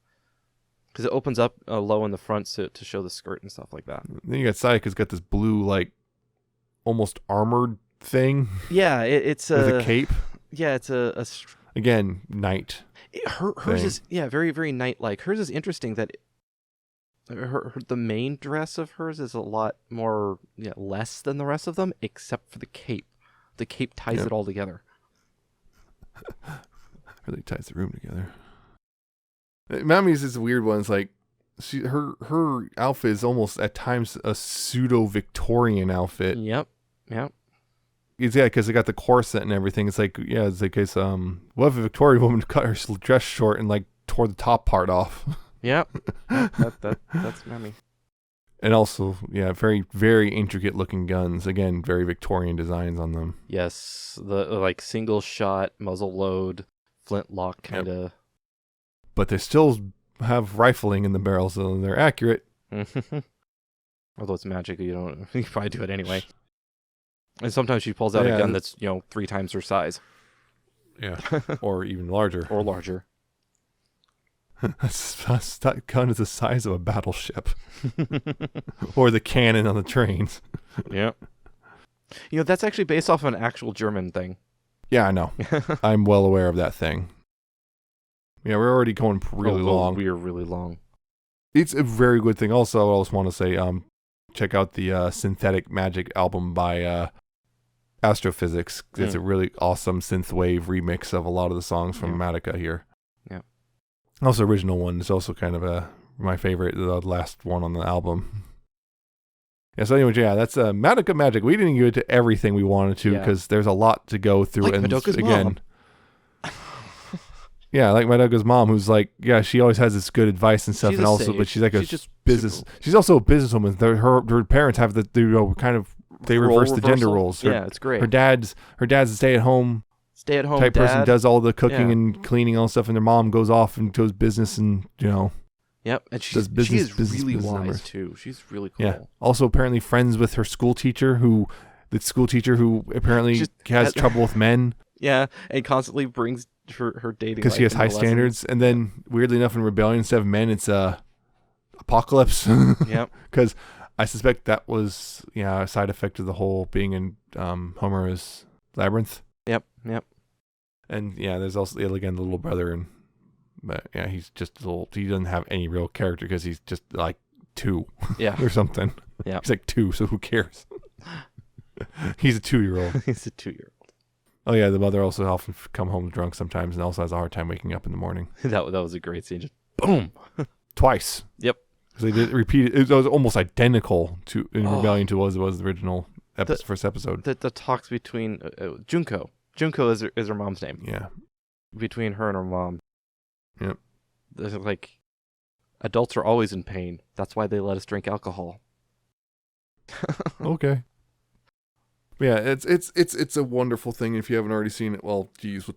because it opens up low in the front to show the skirt and stuff like that. Then you got Sayaka's got this blue almost armored thing. Yeah, it's with a cape. Yeah, it's a again knight. Hers is very very knight-like. Hers is interesting that. The main dress of hers is a lot more less than the rest of them, except for the cape. The cape ties it all together. Really ties the room together. Mami's is a weird one. It's like her outfit is almost at times a pseudo Victorian outfit. Yep. Because they got the corset and everything. It's like it's like what if a Victorian woman cut her dress short and tore the top part off? Yep. That's Mami. And also, very, very intricate looking guns. Again, very Victorian designs on them. Yes, the single shot, muzzle load, flintlock kind of. But they still have rifling in the barrels, so they're accurate. Although it's magic, you probably do it anyway. And sometimes she pulls out a gun that's 3 times her size. Yeah, or even larger. Or larger. That gun is the size of a battleship. Or the cannon on the trains. Yep. That's actually based off of an actual German thing. Yeah, I know. I'm well aware of that thing. Yeah, we're already going really long. We are really long. It's a very good thing. Also, I also want to say, check out the Synthetic Magic album by Astrophysics. It's a really awesome synthwave remix of a lot of the songs from Madoka here. Yeah. Also, original one is also kind of my favorite, the last one on the album. Yeah, so anyway, that's Madoka Magic. We didn't get to everything we wanted to because there's a lot to go through. Like and Madoka's again, mom. Yeah, like Madoka's mom, who's she always has this good advice and stuff, but she's like business. She's also a businesswoman. Her parents have they reverse the gender roles. It's great. Her dad's a stay-at-home type person, does all the cooking and cleaning, all stuff, and their mom goes off and does business and Yep, and she is really wise too. She's really cool. Yeah. Also, apparently friends with her school teacher, who apparently has trouble with men. Yeah, and constantly brings her dating because she has high standards. And then, weirdly enough, in Rebellion, instead of men, it's Apocalypse. Yep. Because I suspect that was a side effect of the whole being in Homer's Labyrinth. Yep. And there's also again the little brother, but he's just he doesn't have any real character because he's just like 2 or something. Yeah, he's like 2, so who cares? He's a 2-year-old. He's a 2-year-old. Oh yeah, the mother also often come home drunk sometimes, and also has a hard time waking up in the morning. that was a great scene. Just boom, twice. Yep. So they did repeat it. It was almost identical in Rebellion to what was the original first episode. The talks between Junko. Junko is her mom's name. Yeah. Between her and her mom. Yep. There's adults are always in pain. That's why they let us drink alcohol. Okay. Yeah, it's a wonderful thing. If you haven't already seen it, well, geez, what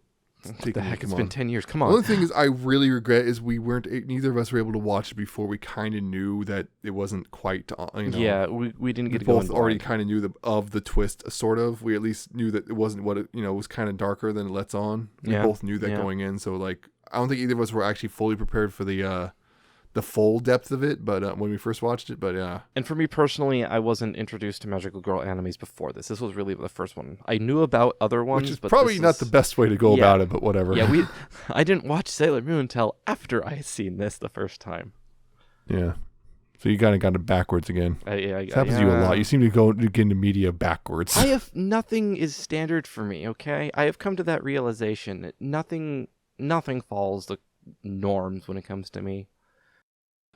the heck? It's been 10 years. Come on. The only thing is, I really regret is neither of us were able to watch it before. We kind of knew that it wasn't quite. Yeah, we didn't get to go. Both already kind of knew of the twist, sort of. We at least knew that it wasn't what it was kind of darker than it lets on. We both knew that going in. So I don't think either of us were actually fully prepared for the full depth of it, but when we first watched it, but yeah. And for me personally, I wasn't introduced to magical girl animes before this. This was really the first one. I knew about other ones, which is probably not the best way to go about it, but whatever. Yeah, I didn't watch Sailor Moon until after I had seen this the first time. Yeah. So you kind of got it backwards again. It happens to you a lot. You seem to get into media backwards. Nothing is standard for me, okay? I have come to that realization that nothing follows the norms when it comes to me.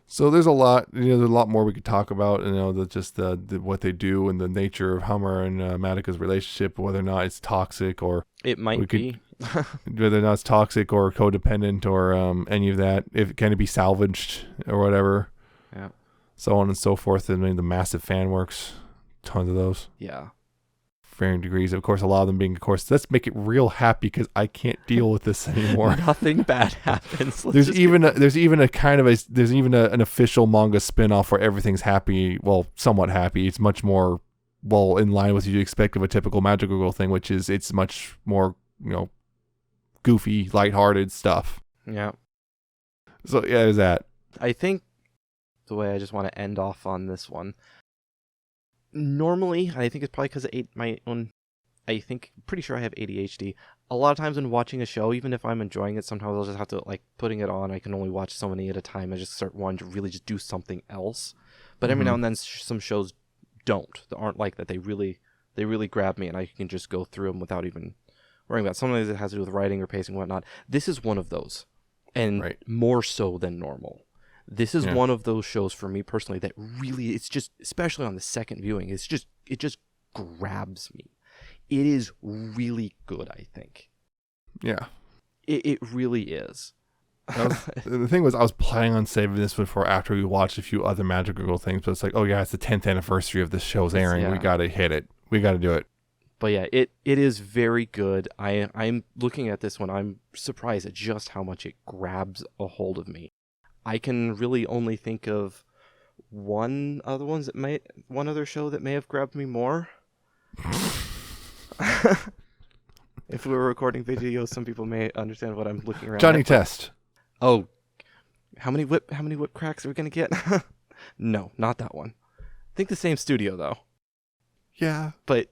So there's a lot, there's a lot more we could talk about, the what they do and the nature of Hummer and Madoka's relationship, whether or not it's toxic or It might be. whether or not it's toxic or codependent or any of that. If can it be salvaged or whatever. Yeah. So on and so forth. And the massive fan works, tons of those. Yeah. Varying degrees. Of course, a lot of them being, of course, let's make it real happy because I can't deal with this anymore. Nothing bad happens. There's even an official manga spin-off where everything's happy, well, somewhat happy. It's much more, well, in line with what you'd expect of a typical magical girl thing, which is it's much more, goofy, lighthearted stuff. Yeah. So yeah, there's that. I think the way I just want to end off on this one. Normally, I think it's probably because pretty sure I have ADHD. A lot of times when watching a show, even if I'm enjoying it, sometimes I'll just have to, putting it on, I can only watch so many at a time. I just start wanting to really just do something else. But every now and then, some shows aren't like that. They really grab me, and I can just go through them without even worrying about it. Sometimes it has to do with writing or pacing and whatnot. This is one of those, and more so than normal. This is one of those shows for me personally that really, it's just, especially on the second viewing, it just grabs me. It is really good, I think. Yeah. It really is. The thing was, I was planning on saving this one for after we watched a few other Magical Girl things, but it's like, oh yeah, it's the 10th anniversary of this show's airing. Yeah. We got to hit it. We got to do it. But yeah, it is very good. I'm looking at this one. I'm surprised at just how much it grabs a hold of me. I can really only think of one other show that may have grabbed me more. If we were recording videos, some people may understand what I'm looking around. Johnny Test. Oh, how many whip cracks are we gonna get? No, not that one. I think the same studio though. Yeah, but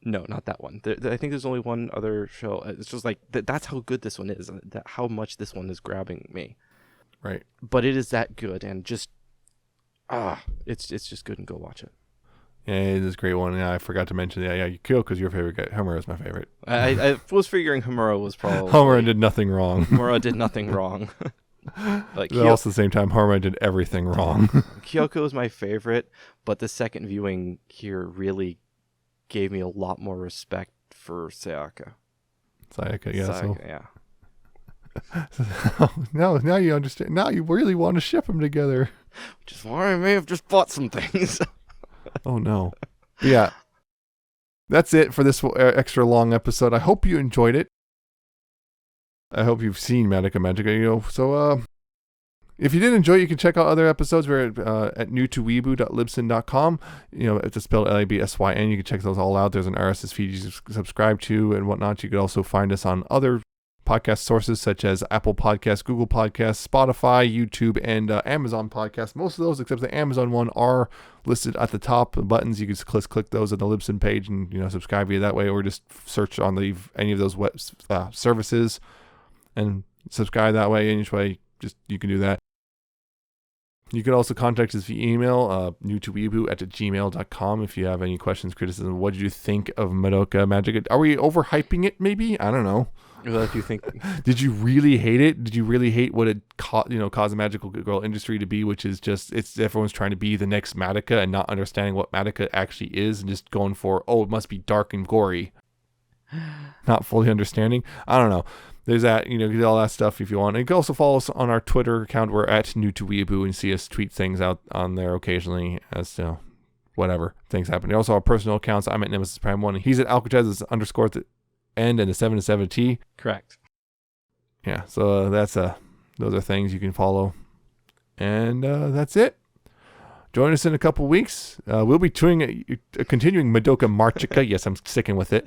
no, not that one. I think there's only one other show. It's just like that's how good this one is. That how much this one is grabbing me. Right. But it is that good, and just it's just good, and go watch it. Yeah, it is a great one. Yeah, I forgot to mention. Yeah, Kyoko's your favorite guy. Homura is my favorite. I was figuring Homura was probably. Homura did nothing wrong. Homura did nothing wrong. But also at the same time, Homura did everything wrong. Kyoko is my favorite, but the second viewing here really gave me a lot more respect for Sayaka. Yeah. Now you understand. Now you really want to ship them together. Which is why I may have just bought some things. Oh no. Yeah. That's it for this extra long episode. I hope you enjoyed it. I hope you've seen Madoka Magica. So if you did enjoy it, you can check out other episodes. We're at newtoweeaboo.libsyn.com. It's spelled LABSYN. You can check those all out. There's an RSS feed you can subscribe to and whatnot. You can also find us on other podcast sources such as Apple Podcasts, Google Podcasts, Spotify, YouTube, and Amazon Podcasts. Most of those, except the Amazon one, are listed at the top. The buttons, you can just click those on the Libsyn page and subscribe via that way, or just search on any of those web services and subscribe that way. Any way, you can do that. You can also contact us via email, newtoweeaboo@gmail.com, if you have any questions, criticism. What did you think of Madoka Magica? Are we overhyping it, maybe? I don't know. Well, if you think, did you really hate it? Did you really hate what it caused the magical girl industry to be, which is just everyone's trying to be the next Madoka and not understanding what Madoka actually is and just going for, it must be dark and gory, not fully understanding. I don't know. There's that, get all that stuff if you want. And you can also follow us on our Twitter account. We're at newtoweeaboo and see us tweet things out on there occasionally as whatever things happen. Also our personal accounts. I'm at Nemesis Prime 1 and he's at Alcatraz _ at the end and the 7-7T. Correct. Yeah, so that's those are things you can follow. And that's it. Join us in a couple weeks. We'll be doing continuing Madoka Magica. Yes, I'm sticking with it.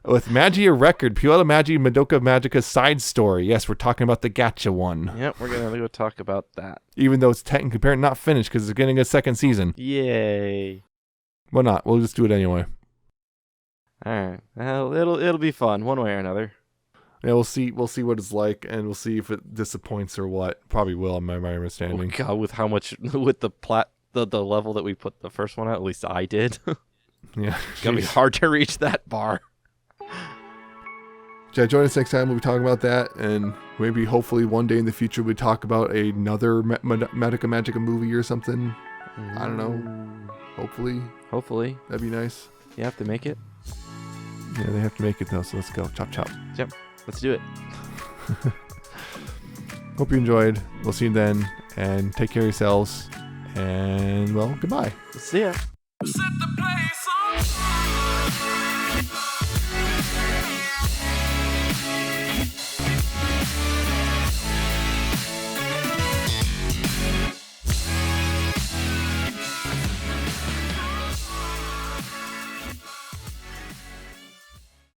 With Magia Record, Puella Magi Madoka Magica side story. Yes, we're talking about the gacha one. Yep, we're going to go talk about that. Even though it's technically not finished because it's getting a second season. Yay. Why not? We'll just do it anyway. All right. Well, it'll be fun one way or another. Yeah, we'll see what it's like, and we'll see if it disappoints or what. Probably will, in my understanding. Oh God, with the level that we put the first one at least I did. Yeah. It's gonna be hard to reach that bar. So join us next time. We'll be talking about that, and maybe hopefully one day in the future we talk about another Madoka Magica movie or something. I don't know. Hopefully. That'd be nice. You have to make it. Yeah, they have to make it though, so let's go. Chop chop. Yep. Let's do it. Hope you enjoyed. We'll see you then, and take care of yourselves. And well, goodbye. See ya. Set the place on fire.